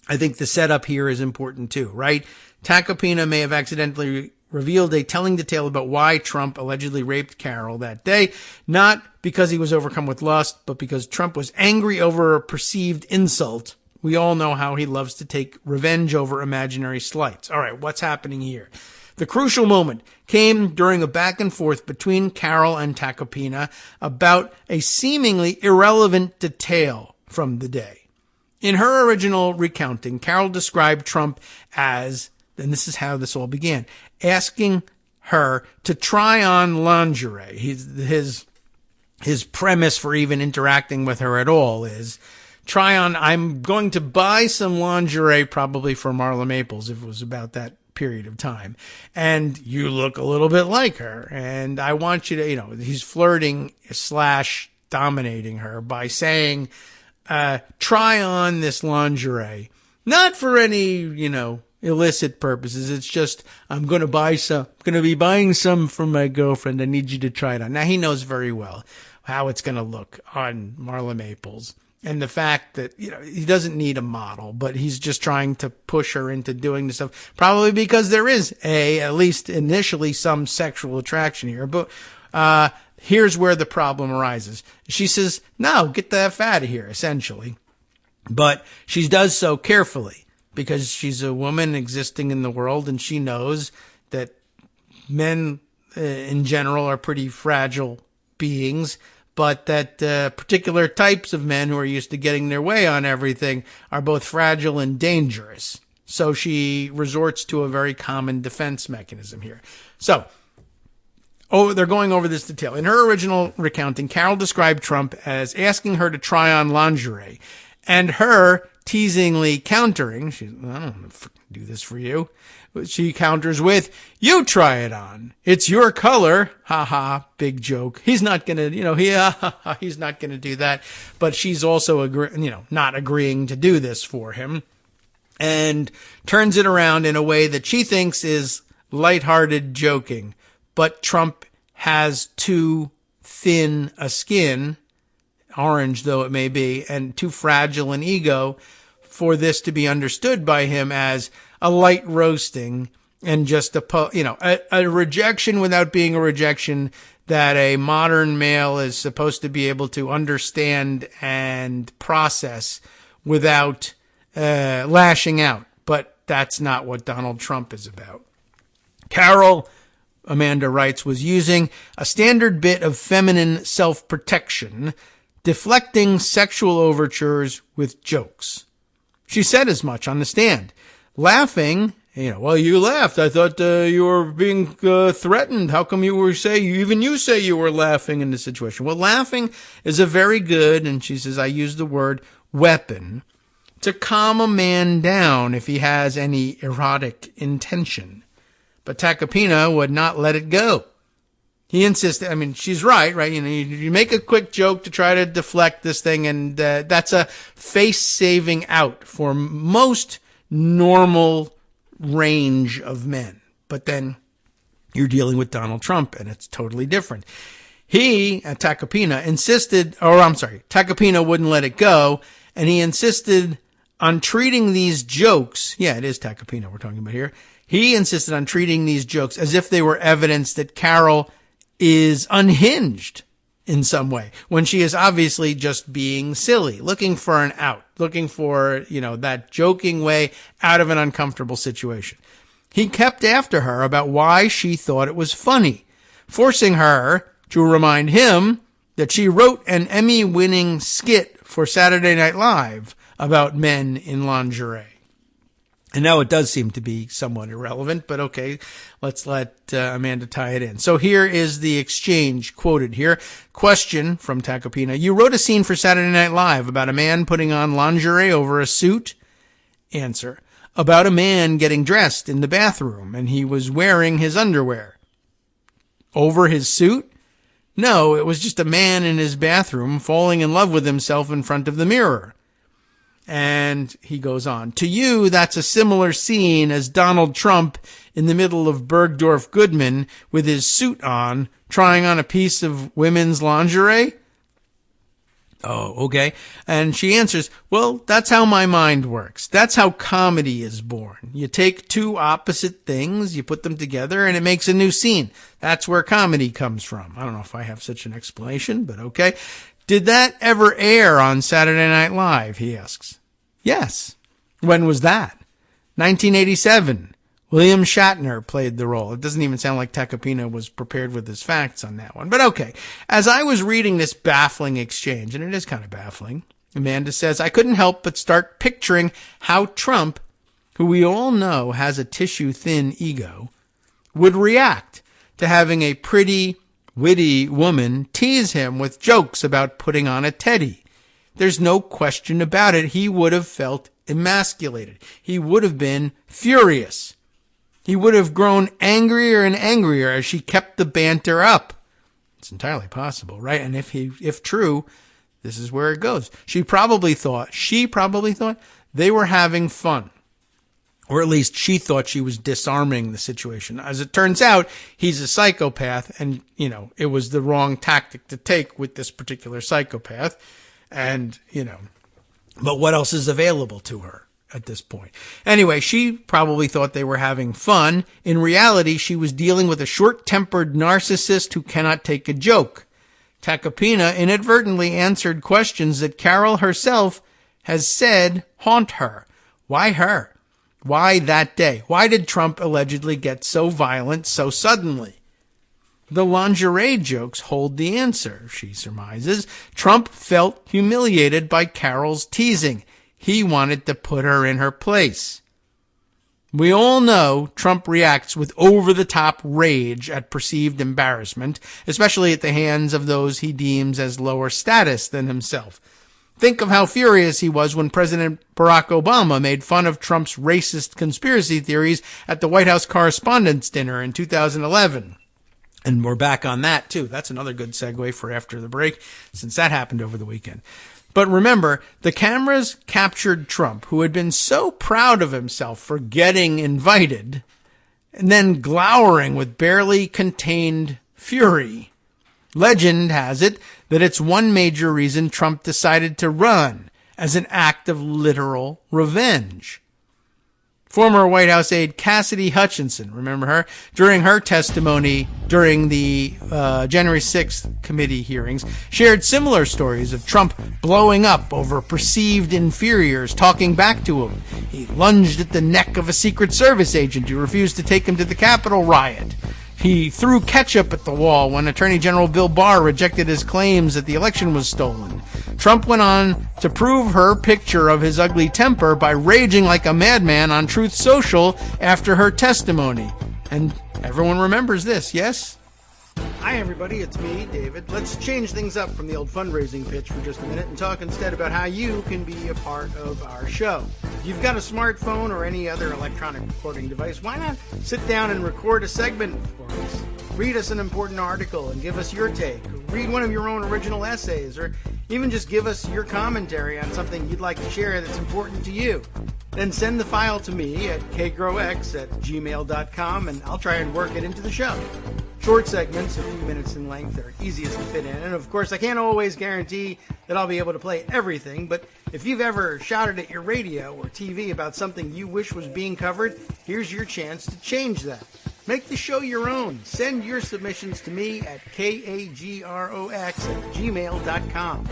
I think the setup here is important too, right? Tacopina may have accidentally revealed a telling detail about why Trump allegedly raped Caroll that day, not because he was overcome with lust, but because Trump was angry over a perceived insult. We all know how he loves to take revenge over imaginary slights. All right, what's happening here? The crucial moment came during a back and forth between Caroll and Tacopina about a seemingly irrelevant detail from the day. In her original recounting, Caroll described Trump as, and this is how this all began, asking her to try on lingerie. His premise for even interacting with her at all is, I'm going to buy some lingerie probably for Marla Maples if it was about that period of time. And you look a little bit like her. And I want you to, he's flirting / dominating her by saying, try on this lingerie. Not for any, illicit purposes. It's just, I'm going to be buying some for my girlfriend. I need you to try it on. Now he knows very well how it's going to look on Marla Maples. And the fact that, he doesn't need a model, but he's just trying to push her into doing this stuff, probably because there is at least initially, some sexual attraction here. But, here's where the problem arises. She says, no, get the F out of here, essentially. But she does so carefully, because she's a woman existing in the world, and she knows that men in general are pretty fragile beings, but that particular types of men who are used to getting their way on everything are both fragile and dangerous. So she resorts to a very common defense mechanism here. So, they're going over this detail. In her original recounting, Caroll described Trump as asking her to try on lingerie, and her teasingly countering, I don't want to do this for you. She counters with, you try it on. It's your color. Ha ha. Big joke. He's not going to, he's not going to do that. But she's also, not agreeing to do this for him, and turns it around in a way that she thinks is lighthearted joking. But Trump has too thin a skin, orange though it may be, and too fragile an ego for this to be understood by him as a light roasting and just a rejection without being a rejection that a modern male is supposed to be able to understand and process without lashing out. But that's not what Donald Trump is about. Caroll, Amanda writes, was using a standard bit of feminine self-protection, deflecting sexual overtures with jokes. She said as much on the stand, laughing, well, you laughed. I thought you were being threatened. How come you say you were laughing in this situation? Well, laughing is a very good, and she says, I use the word weapon, to calm a man down if he has any erotic intention. But Tacopina would not let it go. He insisted, she's right? You make a quick joke to try to deflect this thing, and that's a face-saving out for most normal range of men. But then you're dealing with Donald Trump, and it's totally different. Tacopina wouldn't let it go, and he insisted on treating these jokes. Yeah, it is Tacopina we're talking about here. He insisted on treating these jokes as if they were evidence that Caroll is unhinged in some way, when she is obviously just being silly, looking for an out, looking for, that joking way out of an uncomfortable situation. He kept after her about why she thought it was funny, forcing her to remind him that she wrote an Emmy-winning skit for Saturday Night Live about men in lingerie. And now it does seem to be somewhat irrelevant, but okay, let's let Amanda tie it in. So here is the exchange quoted here. Question from Tacopina. You wrote a scene for Saturday Night Live about a man putting on lingerie over a suit? Answer. About a man getting dressed in the bathroom and he was wearing his underwear. Over his suit? No, it was just a man in his bathroom falling in love with himself in front of the mirror. And he goes on, to you, that's a similar scene as Donald Trump in the middle of Bergdorf Goodman with his suit on, trying on a piece of women's lingerie? Oh, okay. And she answers, well, that's how my mind works. That's how comedy is born. You take two opposite things, you put them together, and it makes a new scene. That's where comedy comes from. I don't know if I have such an explanation, but okay. Did that ever air on Saturday Night Live? He asks. Yes. When was that? 1987. William Shatner played the role. It doesn't even sound like Tacopina was prepared with his facts on that one. But okay. As I was reading this baffling exchange, and it is kind of baffling, Amanda says, I couldn't help but start picturing how Trump, who we all know has a tissue-thin ego, would react to having a pretty, witty woman tease him with jokes about putting on a teddy. There's no question about it. He would have felt emasculated. He would have been furious. He would have grown angrier and angrier as she kept the banter up. It's entirely possible, right? And if true, this is where it goes. She probably thought they were having fun. Or at least she thought she was disarming the situation. As it turns out, he's a psychopath, and, it was the wrong tactic to take with this particular psychopath. And, but what else is available to her at this point? Anyway, she probably thought they were having fun. In reality, she was dealing with a short-tempered narcissist who cannot take a joke. Tacopina inadvertently answered questions that Caroll herself has said haunt her. Why her? Why that day? Why did Trump allegedly get so violent so suddenly? The lingerie jokes hold the answer, she surmises. Trump felt humiliated by Caroll's teasing. He wanted to put her in her place. We all know Trump reacts with over-the-top rage at perceived embarrassment, especially at the hands of those he deems as lower status than himself. Think of how furious he was when President Barack Obama made fun of Trump's racist conspiracy theories at the White House Correspondents' Dinner in 2011. And we're back on that, too. That's another good segue for after the break, since that happened over the weekend. But remember, the cameras captured Trump, who had been so proud of himself for getting invited, and then glowering with barely contained fury. Legend has it that it's one major reason Trump decided to run, as an act of literal revenge. Former White House aide Cassidy Hutchinson, remember her? During her testimony during the January 6th committee hearings, shared similar stories of Trump blowing up over perceived inferiors talking back to him. He lunged at the neck of a Secret Service agent who refused to take him to the Capitol riot. He threw ketchup at the wall when Attorney General Bill Barr rejected his claims that the election was stolen. Trump went on to prove her picture of his ugly temper by raging like a madman on Truth Social after her testimony. And everyone remembers this, yes? Hi, everybody. It's me, David. Let's change things up from the old fundraising pitch for just a minute and talk instead about how you can be a part of our show. If you've got a smartphone or any other electronic recording device, why not sit down and record a segment for us? Read us an important article and give us your take. Read one of your own original essays, or even just give us your commentary on something you'd like to share that's important to you. Then send the file to me at kagrox@gmail.com, and I'll try and work it into the show. Short segments, a few minutes in length, are easiest to fit in. And of course, I can't always guarantee that I'll be able to play everything, but if you've ever shouted at your radio or TV about something you wish was being covered, here's your chance to change that. Make the show your own. Send your submissions to me at kagrox@gmail.com.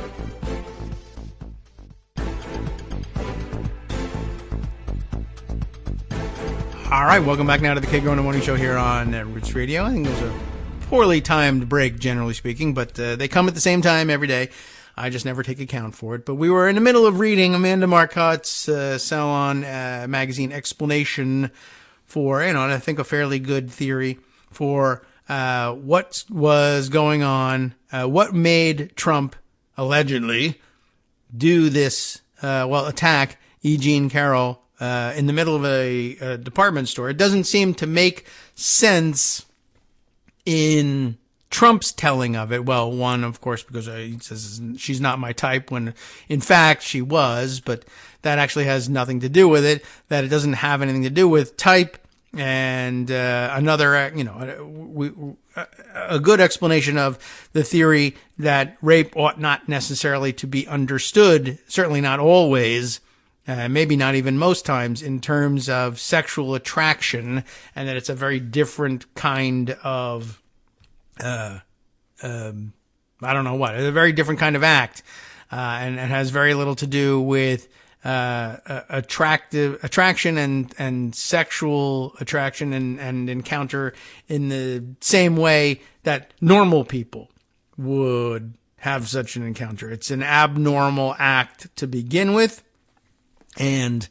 All right, welcome back now to the Kagro in the Morning Show here on Roots Radio. I think it was a poorly timed break, generally speaking, but they come at the same time every day. I just never take account for it. But we were in the middle of reading Amanda Marcotte's Salon magazine explanation for, I think a fairly good theory for what was going on, what made Trump allegedly do this, attack E. Jean Caroll in the middle of a department store. It doesn't seem to make sense in Trump's telling of it. Well, one, of course, because he says she's not my type, when in fact she was, but that actually has nothing to do with it, that it doesn't have anything to do with type. And another, a good explanation of the theory that rape ought not necessarily to be understood, certainly not always, maybe not even most times, in terms of sexual attraction, and that it's a very different kind of, a very different kind of act, and it has very little to do with attraction and sexual attraction and encounter in the same way that normal people would have such an encounter. It's an abnormal act to begin with, and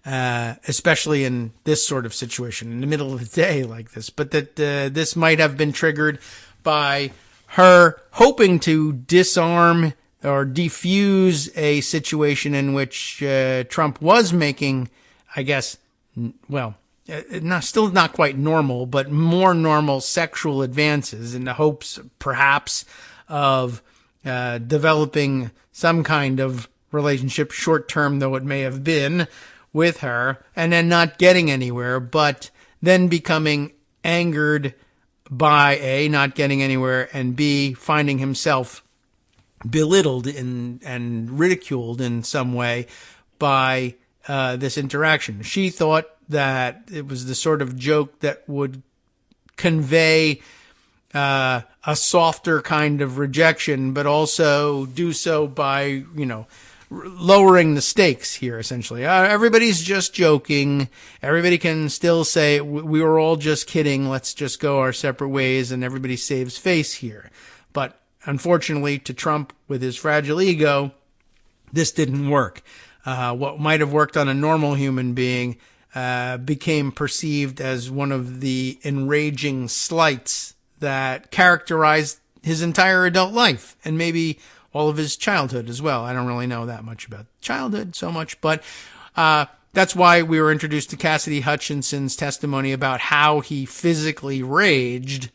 especially in this sort of situation, in the middle of the day like this. But that this might have been triggered by her hoping to disarm or defuse a situation in which Trump was making, I guess, still not quite normal, but more normal sexual advances in the hopes, perhaps, of developing some kind of relationship, short-term though it may have been, with her, and then not getting anywhere, but then becoming angered by A, not getting anywhere, and B, finding himself belittled and ridiculed in some way by this interaction. She thought that it was the sort of joke that would convey a softer kind of rejection, but also do so by, lowering the stakes here, essentially. Everybody's just joking. Everybody can still say, we were all just kidding. Let's just go our separate ways, and everybody saves face here. But unfortunately, to Trump, with his fragile ego, this didn't work. What might have worked on a normal human being became perceived as one of the enraging slights that characterized his entire adult life, and maybe all of his childhood as well. I don't really know that much about childhood so much, but that's why we were introduced to Cassidy Hutchinson's testimony about how he physically raged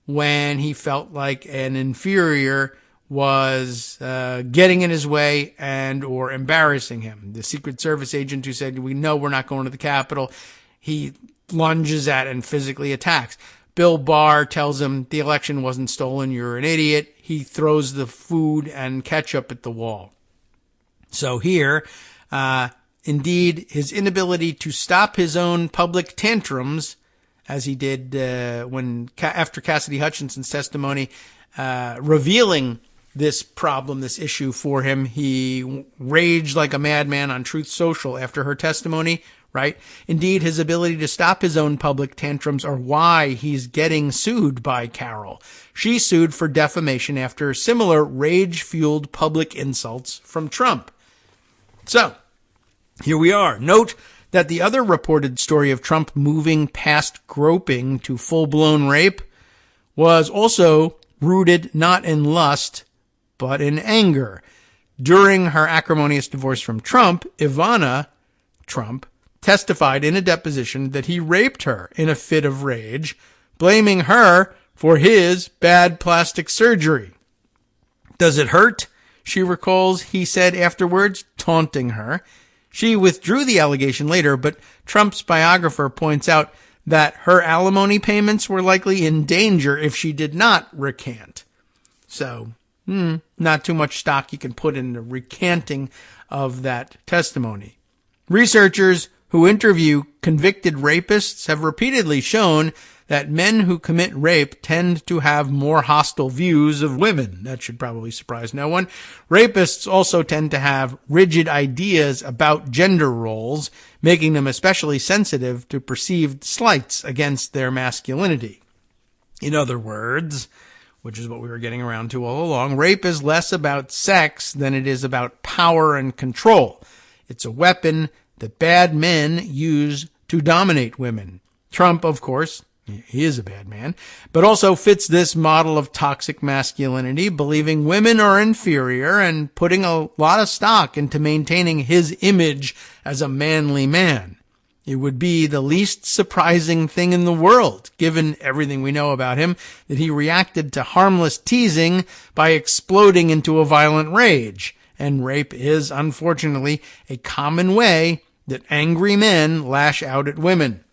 when he felt like an inferior was getting in his way and or embarrassing him. The Secret Service agent who said, we know we're not going to the Capitol, he lunges at and physically attacks. Bill Barr tells him the election wasn't stolen, you're an idiot. He throws the food and ketchup at the wall. So here, indeed, his inability to stop his own public tantrums, as he did after Cassidy Hutchinson's testimony, revealing this problem, this issue for him, he raged like a madman on Truth Social after her testimony, right? Indeed, his ability to stop his own public tantrums are why he's getting sued by Caroll. She sued for defamation after similar rage-fueled public insults from Trump. So, here we are. Note that the other reported story of Trump moving past groping to full-blown rape was also rooted not in lust, but in anger. During her acrimonious divorce from Trump, Ivana Trump testified in a deposition that he raped her in a fit of rage, blaming her for his bad plastic surgery. Does it hurt? She recalls he said afterwards, taunting her. She withdrew the allegation later, but Trump's biographer points out that her alimony payments were likely in danger if she did not recant. So, not too much stock you can put in the recanting of that testimony. Researchers who interview convicted rapists have repeatedly shown that men who commit rape tend to have more hostile views of women. That should probably surprise no one. Rapists also tend to have rigid ideas about gender roles, making them especially sensitive to perceived slights against their masculinity. In other words, which is what we were getting around to all along, rape is less about sex than it is about power and control. It's a weapon that bad men use to dominate women. Trump, of course, he is a bad man, but also fits this model of toxic masculinity, believing women are inferior and putting a lot of stock into maintaining his image as a manly man. It would be the least surprising thing in the world, given everything we know about him, that he reacted to harmless teasing by exploding into a violent rage. And rape is, unfortunately, a common way that angry men lash out at women.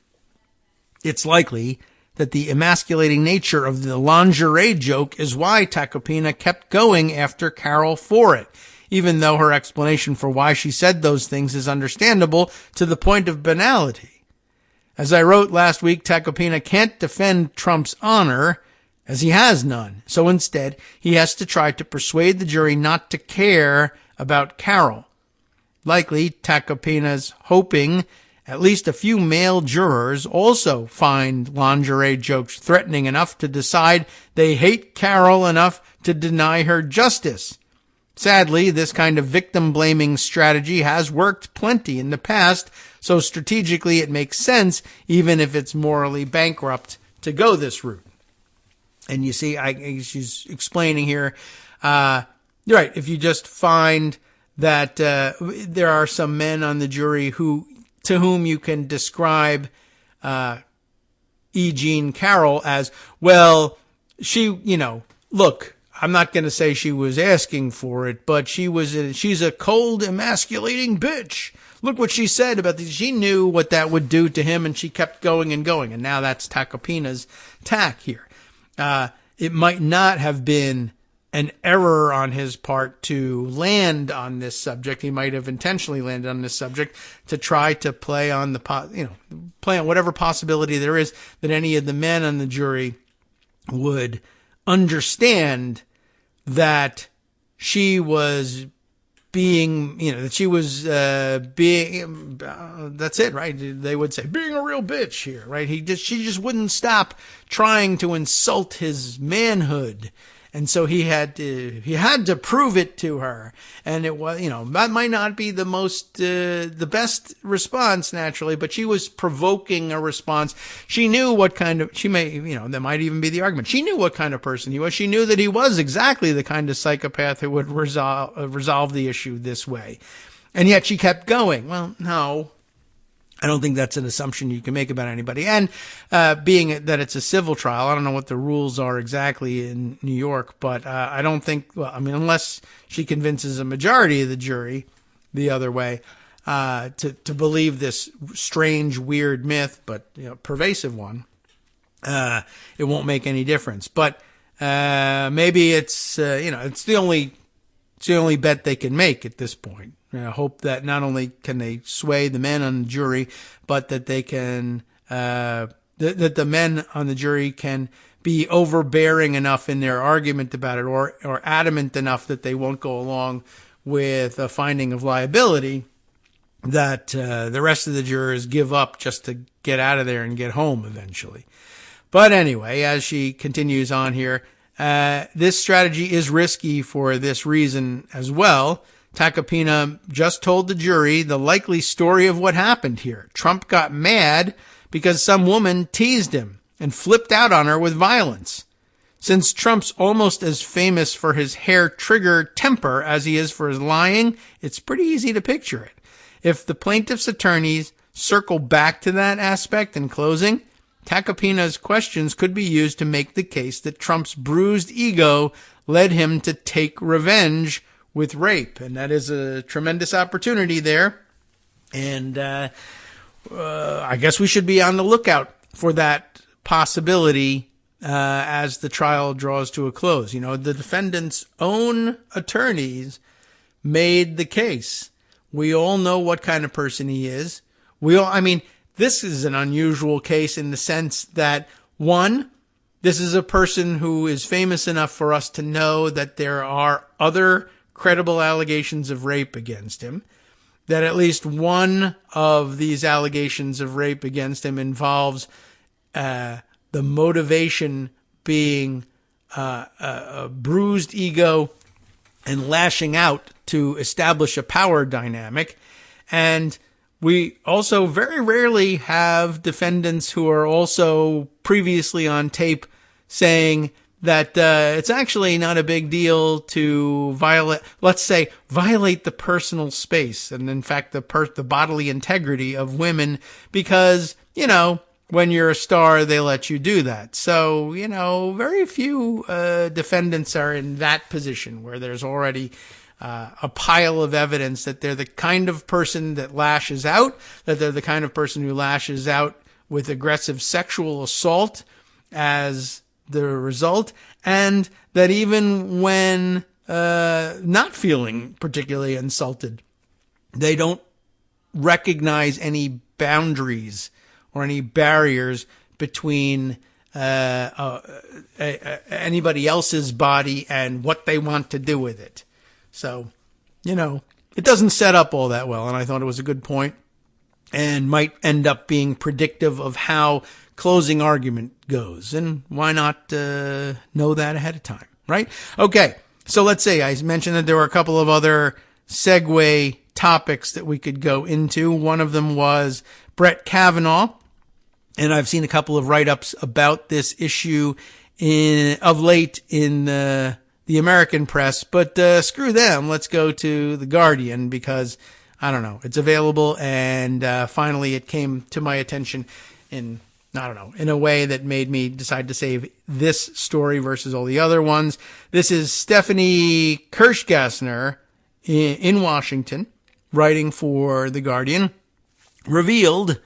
It's likely that the emasculating nature of the lingerie joke is why Tacopina kept going after Caroll for it, even though her explanation for why she said those things is understandable to the point of banality. As I wrote last week, Tacopina can't defend Trump's honor, as he has none. So instead, he has to try to persuade the jury not to care about Caroll. Likely, Tacopina's hoping at least a few male jurors also find lingerie jokes threatening enough to decide they hate Caroll enough to deny her justice. Sadly, this kind of victim-blaming strategy has worked plenty in the past, so strategically it makes sense, even if it's morally bankrupt, to go this route. And you see, she's explaining here, you're right, if you just find that there are some men on the jury to whom you can describe E. Jean Caroll as, well, she, look, I'm not going to say she was asking for it, but she's a cold, emasculating bitch. Look what she said about this. She knew what that would do to him, and she kept going and going. And now that's Tacopina's tack here. It might not have been an error on his part to land on this subject. He might have intentionally landed on this subject to try to play on play on whatever possibility there is that any of the men on the jury would understand that she was being, that she was being, that's it, right? They would say, being a real bitch here, right? She just wouldn't stop trying to insult his manhood. And so he had to prove it to her. And it was, that might not be the best response naturally, but she was provoking a response. She knew what kind of, that might even be the argument. She knew what kind of person he was. She knew that he was exactly the kind of psychopath who would resolve the issue this way. And yet she kept going. Well, no. I don't think that's an assumption you can make about anybody. And being that it's a civil trial, I don't know what the rules are exactly in New York, but I don't think, unless she convinces a majority of the jury the other way to believe this strange, weird myth, but pervasive one, it won't make any difference. But maybe it's it's the only bet they can make at this point. Hope that not only can they sway the men on the jury, but that they can that the men on the jury can be overbearing enough in their argument about it, or adamant enough that they won't go along with a finding of liability, that the rest of the jurors give up just to get out of there and get home eventually. But anyway, as she continues on here, this strategy is risky for this reason as well. Tacopina just told the jury the likely story of what happened here. Trump got mad because some woman teased him and flipped out on her with violence. Since Trump's almost as famous for his hair-trigger temper as he is for his lying, it's pretty easy to picture it. If the plaintiff's attorneys circle back to that aspect in closing, Tacopina's questions could be used to make the case that Trump's bruised ego led him to take revenge with rape, and that is a tremendous opportunity there. And I guess we should be on the lookout for that possibility as the trial draws to a close. The defendant's own attorneys made the case. We all know what kind of person he is. This is an unusual case in the sense that, one, this is a person who is famous enough for us to know that there are other credible allegations of rape against him, that at least one of these allegations of rape against him involves the motivation being a bruised ego and lashing out to establish a power dynamic. And we also very rarely have defendants who are also previously on tape saying that it's actually not a big deal to violate the personal space and, in fact, the bodily integrity of women because, when you're a star, they let you do that. So, very few defendants are in that position where there's already a pile of evidence that they're the kind of person that lashes out, that they're the kind of person who lashes out with aggressive sexual assault as the result, and that even when not feeling particularly insulted, they don't recognize any boundaries or any barriers between anybody else's body and what they want to do with it. So, it doesn't set up all that well, and I thought it was a good point and might end up being predictive of how closing argument goes. And why not know that ahead of time, right? Okay, so let's say I mentioned that there were a couple of other segue topics that we could go into. One of them was Brett Kavanaugh, and I've seen a couple of write-ups about this issue of late in the American press, but screw them. Let's go to The Guardian because, I don't know, it's available, and finally it came to my attention in a way that made me decide to save this story versus all the other ones. This is Stephanie Kirschgassner in Washington, writing for The Guardian, revealed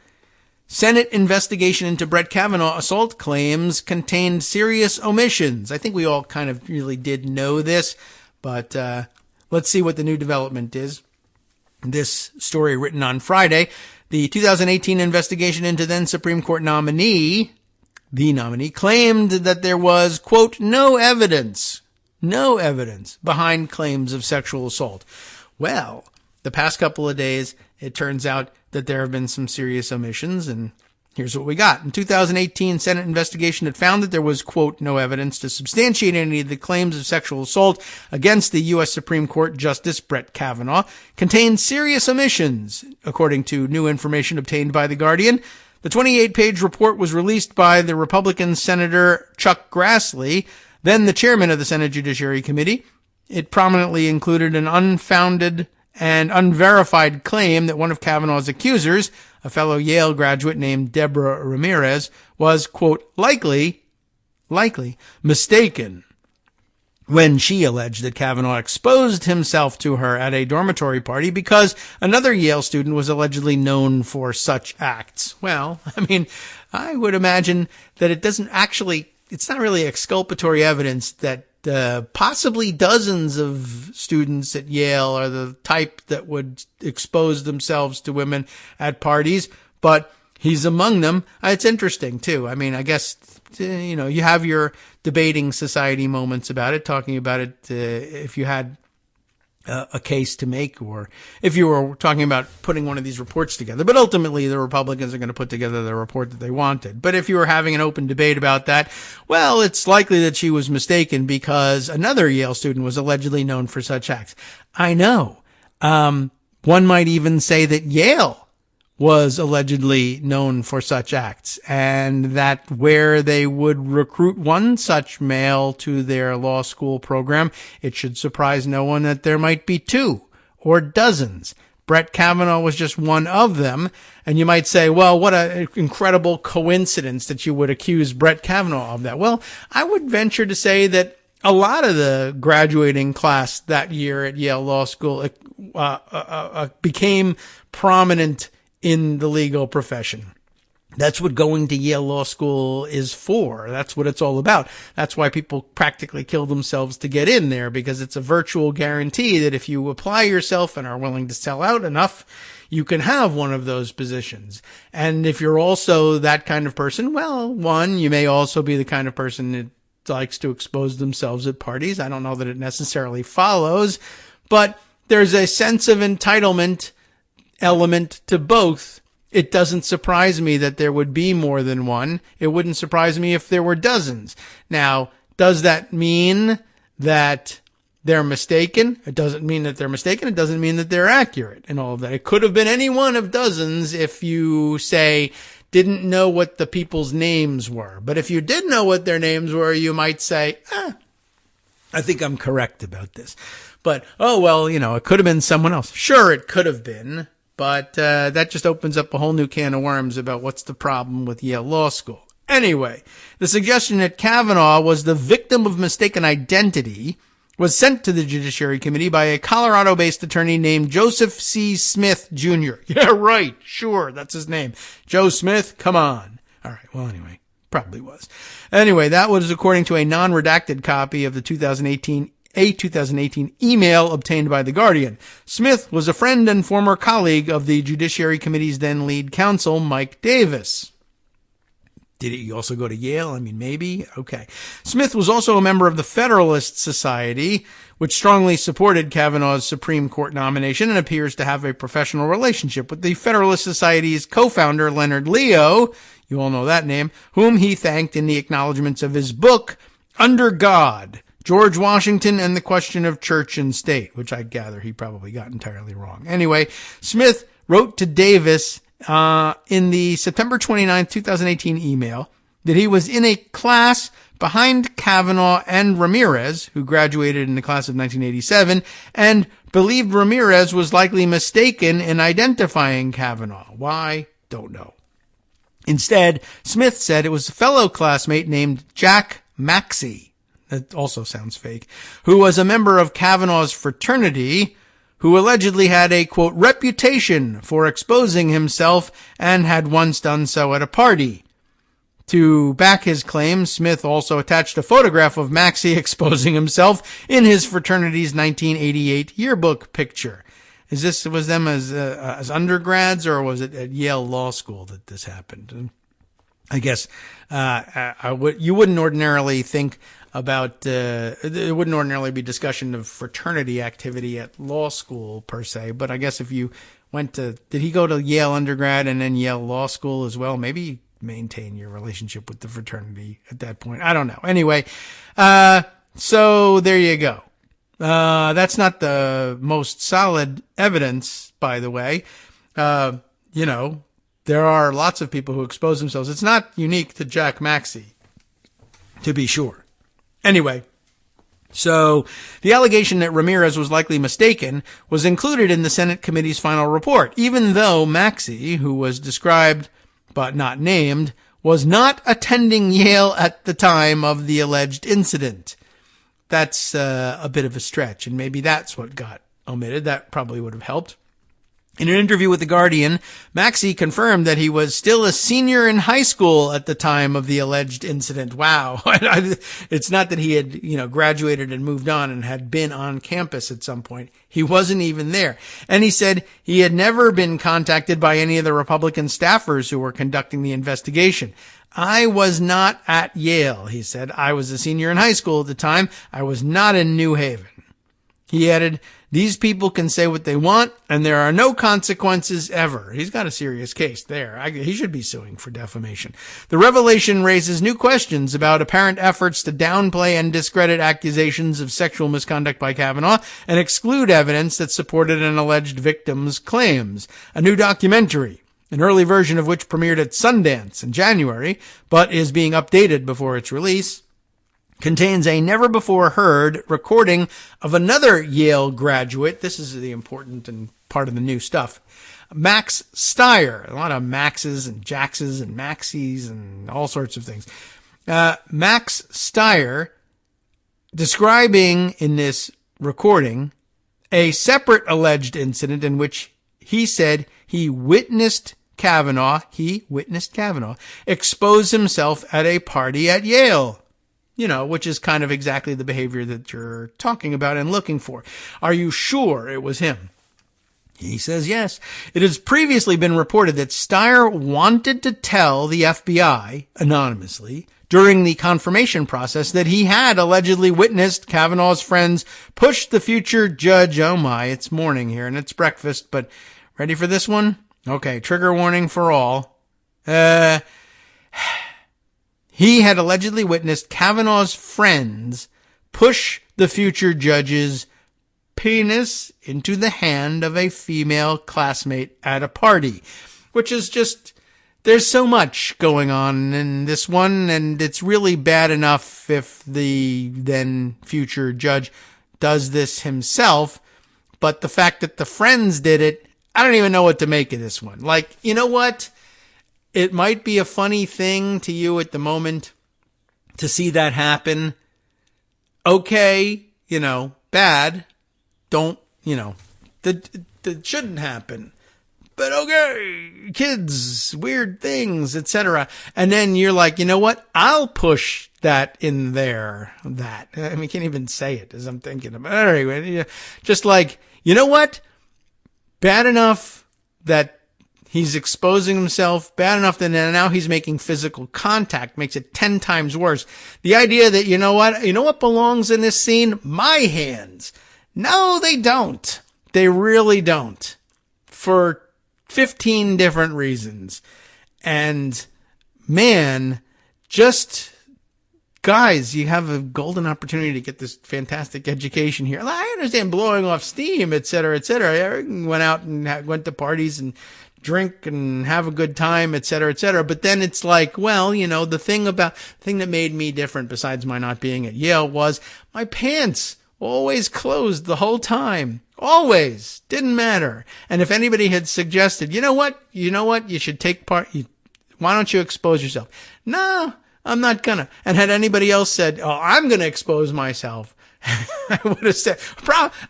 Senate investigation into Brett Kavanaugh assault claims contained serious omissions. I think we all kind of really did know this, but let's see what the new development is. This story written on Friday. The 2018 investigation into then Supreme Court nominee, claimed that there was, quote, no evidence behind claims of sexual assault. Well, the past couple of days, it turns out that there have been some serious omissions, and here's what we got. In 2018, Senate investigation had found that there was, quote, no evidence to substantiate any of the claims of sexual assault against the U.S. Supreme Court Justice Brett Kavanaugh contained serious omissions, according to new information obtained by The Guardian. The 28-page report was released by the Republican Senator Chuck Grassley, then the chairman of the Senate Judiciary Committee. It prominently included an unfounded and unverified claim that one of Kavanaugh's accusers, a fellow Yale graduate named Deborah Ramirez, was, quote, likely mistaken when she alleged that Kavanaugh exposed himself to her at a dormitory party because another Yale student was allegedly known for such acts. Well, I mean, I would imagine that it's not really exculpatory evidence that possibly dozens of students at Yale are the type that would expose themselves to women at parties, but he's among them. It's interesting, too. I mean, I guess, you have your debating society moments about it, talking about it if you had a case to make, or if you were talking about putting one of these reports together. But ultimately, the Republicans are going to put together the report that they wanted. But if you were having an open debate about that, well, it's likely that she was mistaken because another Yale student was allegedly known for such acts. I know. One might even say that Yale was allegedly known for such acts, and that where they would recruit one such male to their law school program, it should surprise no one that there might be two or dozens. Brett Kavanaugh was just one of them, and you might say, well, what an incredible coincidence that you would accuse Brett Kavanaugh of that. Well, I would venture to say that a lot of the graduating class that year at Yale Law School became prominent in the legal profession. That's what going to Yale Law School is for. That's what it's all about. That's why people practically kill themselves to get in there, because it's a virtual guarantee that if you apply yourself and are willing to sell out enough, you can have one of those positions. And if you're also that kind of person, well, one, you may also be the kind of person that likes to expose themselves at parties. I don't know that it necessarily follows, but there's a sense of entitlement element to both. It doesn't surprise me that there would be more than one. It wouldn't surprise me if there were dozens. Now, does that mean that they're mistaken? It doesn't mean that they're mistaken. It doesn't mean that they're accurate and all of that. It could have been any one of dozens if you, say, didn't know what the people's names were. But if you did know what their names were, you might say, I think I'm correct about this. But, oh, well, it could have been someone else. Sure, it could have been. But that just opens up a whole new can of worms about what's the problem with Yale Law School. Anyway, the suggestion that Kavanaugh was the victim of mistaken identity was sent to the Judiciary Committee by a Colorado-based attorney named Joseph C. Smith, Jr. Yeah, right. Sure, that's his name. Joe Smith, come on. All right, well, anyway, probably was. Anyway, that was according to a non-redacted copy of the 2018 email obtained by The Guardian. Smith was a friend and former colleague of the Judiciary Committee's then lead counsel, Mike Davis. Did he also go to Yale? I mean, maybe. Okay. Smith was also a member of the Federalist Society, which strongly supported Kavanaugh's Supreme Court nomination and appears to have a professional relationship with the Federalist Society's co-founder, Leonard Leo, you all know that name, whom he thanked in the acknowledgments of his book, Under God, George Washington and the Question of Church and State, which I gather he probably got entirely wrong. Anyway, Smith wrote to Davis in the September 29, 2018 email that he was in a class behind Kavanaugh and Ramirez, who graduated in the class of 1987, and believed Ramirez was likely mistaken in identifying Kavanaugh. Why? Don't know. Instead, Smith said it was a fellow classmate named Jack Maxey. That also sounds fake, who was a member of Kavanaugh's fraternity, who allegedly had a, quote, reputation for exposing himself and had once done so at a party. To back his claim, Smith also attached a photograph of Maxey exposing himself in his fraternity's 1988 yearbook picture. Was them as undergrads, or was it at Yale Law School that this happened? I guess, you wouldn't ordinarily think about, it wouldn't ordinarily be discussion of fraternity activity at law school per se, but I guess if you did he go to Yale undergrad and then Yale law school as well? Maybe maintain your relationship with the fraternity at that point. I don't know. Anyway, so there you go. That's not the most solid evidence, by the way. There are lots of people who expose themselves. It's not unique to Jack Maxey, to be sure. Anyway, so the allegation that Ramirez was likely mistaken was included in the Senate committee's final report, even though Maxey, who was described but not named, was not attending Yale at the time of the alleged incident. That's a bit of a stretch, and maybe that's what got omitted. That probably would have helped. In an interview with The Guardian, Maxey confirmed that he was still a senior in high school at the time of the alleged incident. Wow. It's not that he had, graduated and moved on and had been on campus at some point. He wasn't even there. And he said he had never been contacted by any of the Republican staffers who were conducting the investigation. I was not at Yale, he said. I was a senior in high school at the time. I was not in New Haven. He added, these people can say what they want, and there are no consequences ever. He's got a serious case there. He should be suing for defamation. The revelation raises new questions about apparent efforts to downplay and discredit accusations of sexual misconduct by Kavanaugh and exclude evidence that supported an alleged victim's claims. A new documentary, an early version of which premiered at Sundance in January, but is being updated before its release, contains a never-before-heard recording of another Yale graduate. This is the important and part of the new stuff. Max Stier. A lot of Maxes and Jaxes and Maxies and all sorts of things. Max Stier describing in this recording a separate alleged incident in which he said he witnessed Kavanaugh expose himself at a party at Yale. Which is kind of exactly the behavior that you're talking about and looking for. Are you sure it was him? He says yes. It has previously been reported that Stier wanted to tell the FBI, anonymously, during the confirmation process that he had allegedly witnessed Kavanaugh's friends push the future judge. Oh my, it's morning here and it's breakfast, but ready for this one? Okay, trigger warning for all. He had allegedly witnessed Kavanaugh's friends push the future judge's penis into the hand of a female classmate at a party, which is just, there's so much going on in this one, and it's really bad enough if the then future judge does this himself, but the fact that the friends did it, I don't even know what to make of this one. Like, you know what? It might be a funny thing to you at the moment to see that happen. Okay, bad. Don't, that shouldn't happen. But okay, kids, weird things, etc. And then you're like, you know what? I'll push that in there. I can't even say it as I'm thinking about it. Anyway, just like, you know what? Bad enough that he's exposing himself, bad enough that now he's making physical contact, makes it 10 times worse. The idea that, you know what belongs in this scene? My hands. No, they don't. They really don't. For 15 different reasons. And man, guys, you have a golden opportunity to get this fantastic education here. I understand blowing off steam, et cetera, et cetera. I went out and went to parties and drink and have a good time, et cetera, et cetera. But then it's like, well, the thing that made me different besides my not being at Yale was my pants always closed the whole time. Always. Didn't matter. And if anybody had suggested, you know what, you should take part, why don't you expose yourself? No, I'm not gonna. And had anybody else said, oh, I'm gonna expose myself, I would have said,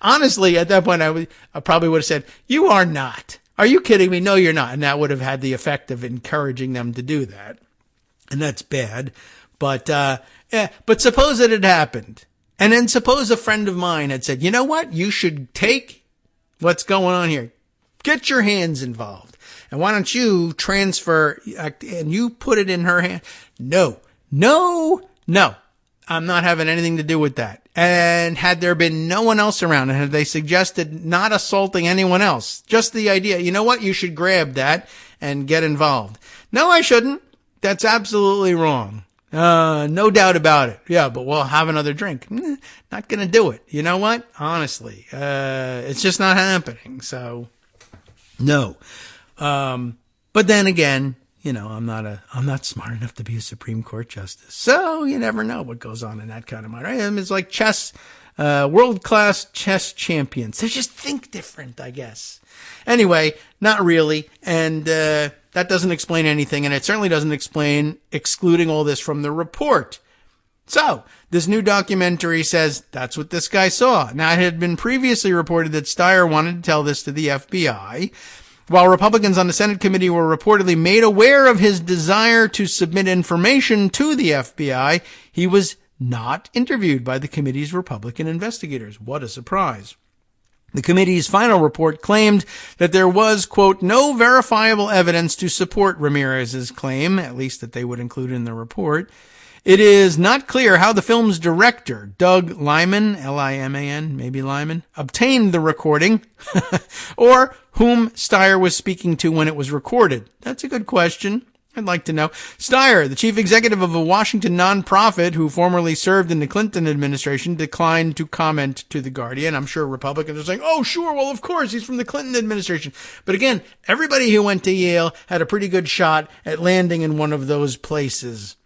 honestly, at that point, I probably would have said, you are not. Are you kidding me? No, you're not. And that would have had the effect of encouraging them to do that. And that's bad. But suppose it had happened. And then suppose a friend of mine had said, you know what? You should take what's going on here. Get your hands involved. And why don't you transfer and you put it in her hand? No. I'm not having anything to do with that. And had there been no one else around, and had they suggested not assaulting anyone else, just the idea, you know what, you should grab that and get involved. No, I shouldn't. That's absolutely wrong. No doubt about it. Yeah, but we'll have another drink. Not gonna do it. You know what? Honestly, it's just not happening. So, no. But then again, you know, I'm not smart enough to be a Supreme Court justice. So you never know what goes on in that kind of mind, right? I mean, it's like chess, world-class chess champions. They just think different, I guess. Anyway, not really. And, that doesn't explain anything. And it certainly doesn't explain excluding all this from the report. So this new documentary says that's what this guy saw. Now, it had been previously reported that Steyer wanted to tell this to the FBI. While Republicans on the Senate committee were reportedly made aware of his desire to submit information to the FBI, he was not interviewed by the committee's Republican investigators. What a surprise. The committee's final report claimed that there was, quote, no verifiable evidence to support Ramirez's claim, at least that they would include in the report. It is not clear how the film's director, Doug Lyman, L-I-M-A-N, maybe Lyman, obtained the recording, or whom Steyer was speaking to when it was recorded. That's a good question. I'd like to know. Steyer, the chief executive of a Washington nonprofit who formerly served in the Clinton administration, declined to comment to The Guardian. I'm sure Republicans are saying, oh, sure, well, of course, he's from the Clinton administration. But again, everybody who went to Yale had a pretty good shot at landing in one of those places.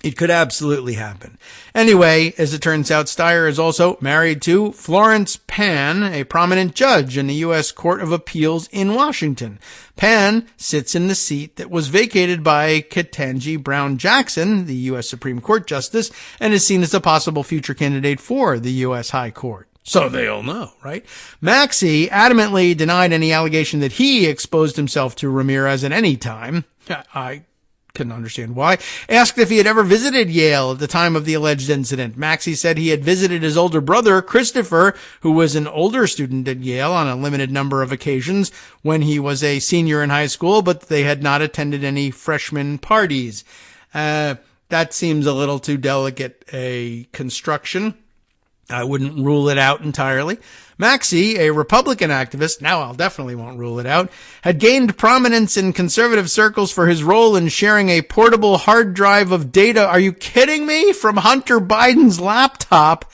It could absolutely happen. Anyway, as it turns out, Steyer is also married to Florence Pan, a prominent judge in the U.S. Court of Appeals in Washington. Pan sits in the seat that was vacated by Ketanji Brown Jackson, the U.S. Supreme Court Justice, and is seen as a possible future candidate for the U.S. High Court. So they all know, right? Maxey adamantly denied any allegation that he exposed himself to Ramirez at any time. I couldn't understand why. Asked if he had ever visited Yale at the time of the alleged incident. Maxey said he had visited his older brother, Christopher, who was an older student at Yale on a limited number of occasions when he was a senior in high school, but they had not attended any freshman parties. That seems a little too delicate a construction. I wouldn't rule it out entirely. Maxey, a Republican activist, now I definitely won't rule it out, had gained prominence in conservative circles for his role in sharing a portable hard drive of data, are you kidding me, from Hunter Biden's laptop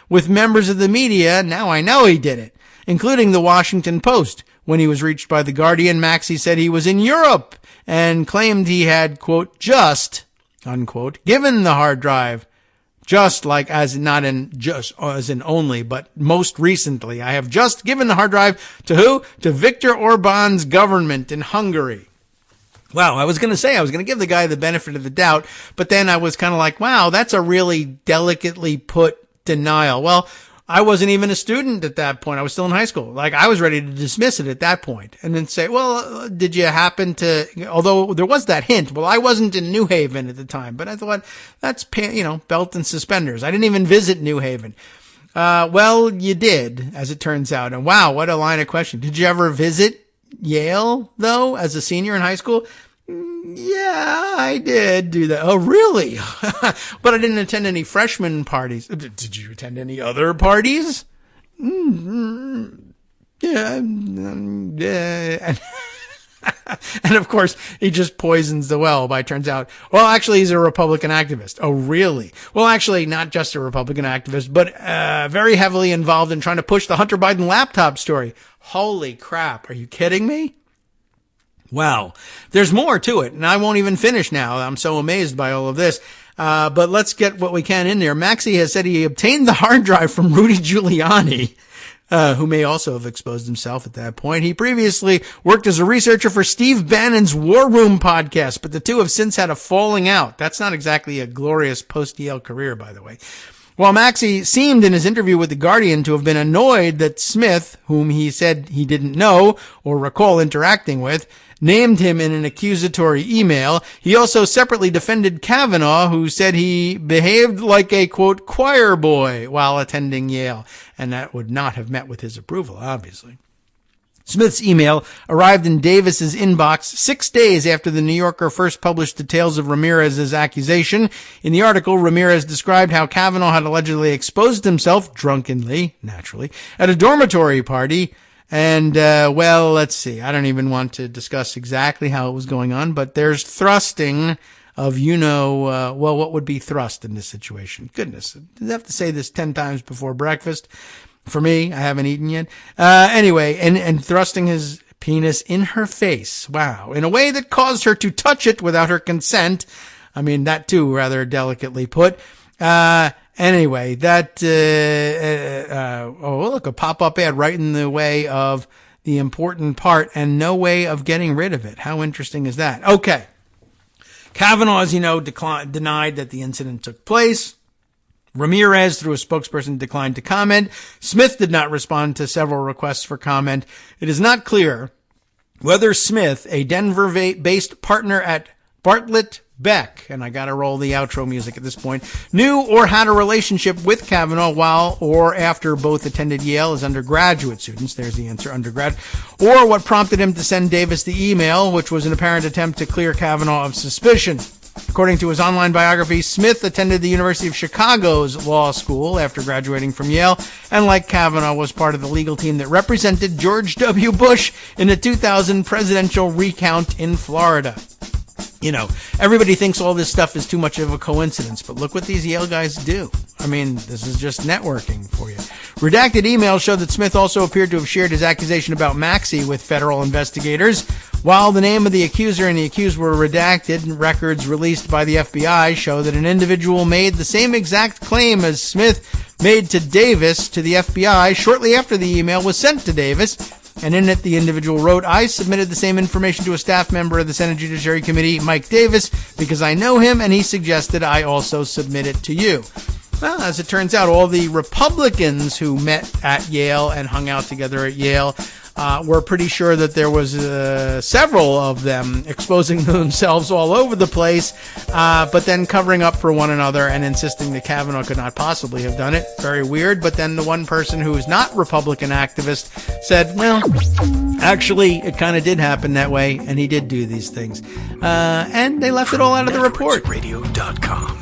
with members of the media. Now I know he did it, including the Washington Post. When he was reached by The Guardian, Maxey said he was in Europe and claimed he had, quote, just, unquote, given the hard drive. Just like as not in just as in only, but most recently, I have just given the hard drive to who? To Viktor Orban's government in Hungary. Wow, I was going to give the guy the benefit of the doubt, but then I was kind of like, wow, that's a really delicately put denial. Well, I wasn't even a student at that point. I was still in high school. Like, I was ready to dismiss it at that point and then say, well, did you happen to, although there was that hint, well, I wasn't in New Haven at the time, but I thought that's, belt and suspenders. I didn't even visit New Haven. Well, you did, as it turns out. And wow, what a line of question. Did you ever visit Yale, though, as a senior in high school? Yeah, I did do that. Oh, really? But I didn't attend any freshman parties. Did you attend any other parties? Yeah. And of course, he just poisons the well by turns out, well, actually, he's a Republican activist. Oh, really? Well, actually, not just a Republican activist, but very heavily involved in trying to push the Hunter Biden laptop story. Holy crap. Are you kidding me? Wow. There's more to it, and I won't even finish now. I'm so amazed by all of this. But let's get what we can in there. Maxey has said he obtained the hard drive from Rudy Giuliani, who may also have exposed himself at that point. He previously worked as a researcher for Steve Bannon's War Room podcast, but the two have since had a falling out. That's not exactly a glorious post-Yale career, by the way. While Maxey seemed in his interview with The Guardian to have been annoyed that Smith, whom he said he didn't know or recall interacting with, named him in an accusatory email, he also separately defended Kavanaugh, who said he behaved like a, quote, choir boy while attending Yale, and that would not have met with his approval, obviously. Smith's email arrived in Davis's inbox 6 days after the New Yorker first published details of Ramirez's accusation. In the article, Ramirez described how Kavanaugh had allegedly exposed himself, drunkenly, naturally, at a dormitory party. And, well, let's see. I don't even want to discuss exactly how it was going on, but there's thrusting of, well, what would be thrust in this situation? Goodness, I have to say this 10 times before breakfast. For me, I haven't eaten yet. Anyway, and thrusting his penis in her face. Wow. In a way that caused her to touch it without her consent. I mean, that too, rather delicately put. Anyway, that, look, a pop-up ad right in the way of the important part and no way of getting rid of it. How interesting is that? Okay. Kavanaugh, as you know, denied that the incident took place. Ramirez, through a spokesperson, declined to comment. Smith did not respond to several requests for comment. It is not clear whether Smith, a Denver-based partner at Bartlett Beck, and I gotta roll the outro music at this point, knew or had a relationship with Kavanaugh while or after both attended Yale as undergraduate students. There's the answer, undergrad. Or what prompted him to send Davis the email, which was an apparent attempt to clear Kavanaugh of suspicion. According to his online biography, Smith attended the University of Chicago's law school after graduating from Yale, and like Kavanaugh, was part of the legal team that represented George W. Bush in the 2000 presidential recount in Florida. You know, everybody thinks all this stuff is too much of a coincidence, but look what these Yale guys do. I mean, this is just networking for you. Redacted emails show that Smith also appeared to have shared his accusation about Maxey with federal investigators. While the name of the accuser and the accused were redacted, records released by the FBI show that an individual made the same exact claim as Smith made to Davis to the FBI shortly after the email was sent to Davis. And in it, the individual wrote, "I submitted the same information to a staff member of the Senate Judiciary Committee, Mike Davis, because I know him, and he suggested I also submit it to you." Well, as it turns out, all the Republicans who met at Yale and hung out together at Yale were pretty sure that there was several of them exposing themselves all over the place, but then covering up for one another and insisting that Kavanaugh could not possibly have done it. Very weird. But then the one person who is not Republican activist said, well, actually, it kind of did happen that way, and he did do these things. And they left it all out of the report. Radio.com.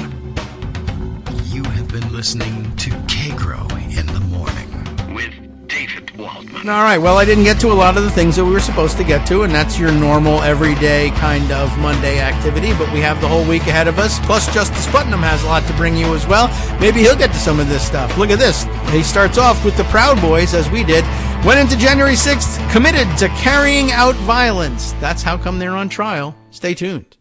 You have been listening to Kagro in the morning with David Waldman. All right, well, I didn't get to a lot of the things that we were supposed to get to, and that's your normal, everyday kind of Monday activity, but we have the whole week ahead of us, plus Justice Putnam has a lot to bring you as well. Maybe he'll get to some of this stuff. Look at this. He starts off with the Proud Boys, as we did, went into January 6th, committed to carrying out violence. That's how come they're on trial. Stay tuned.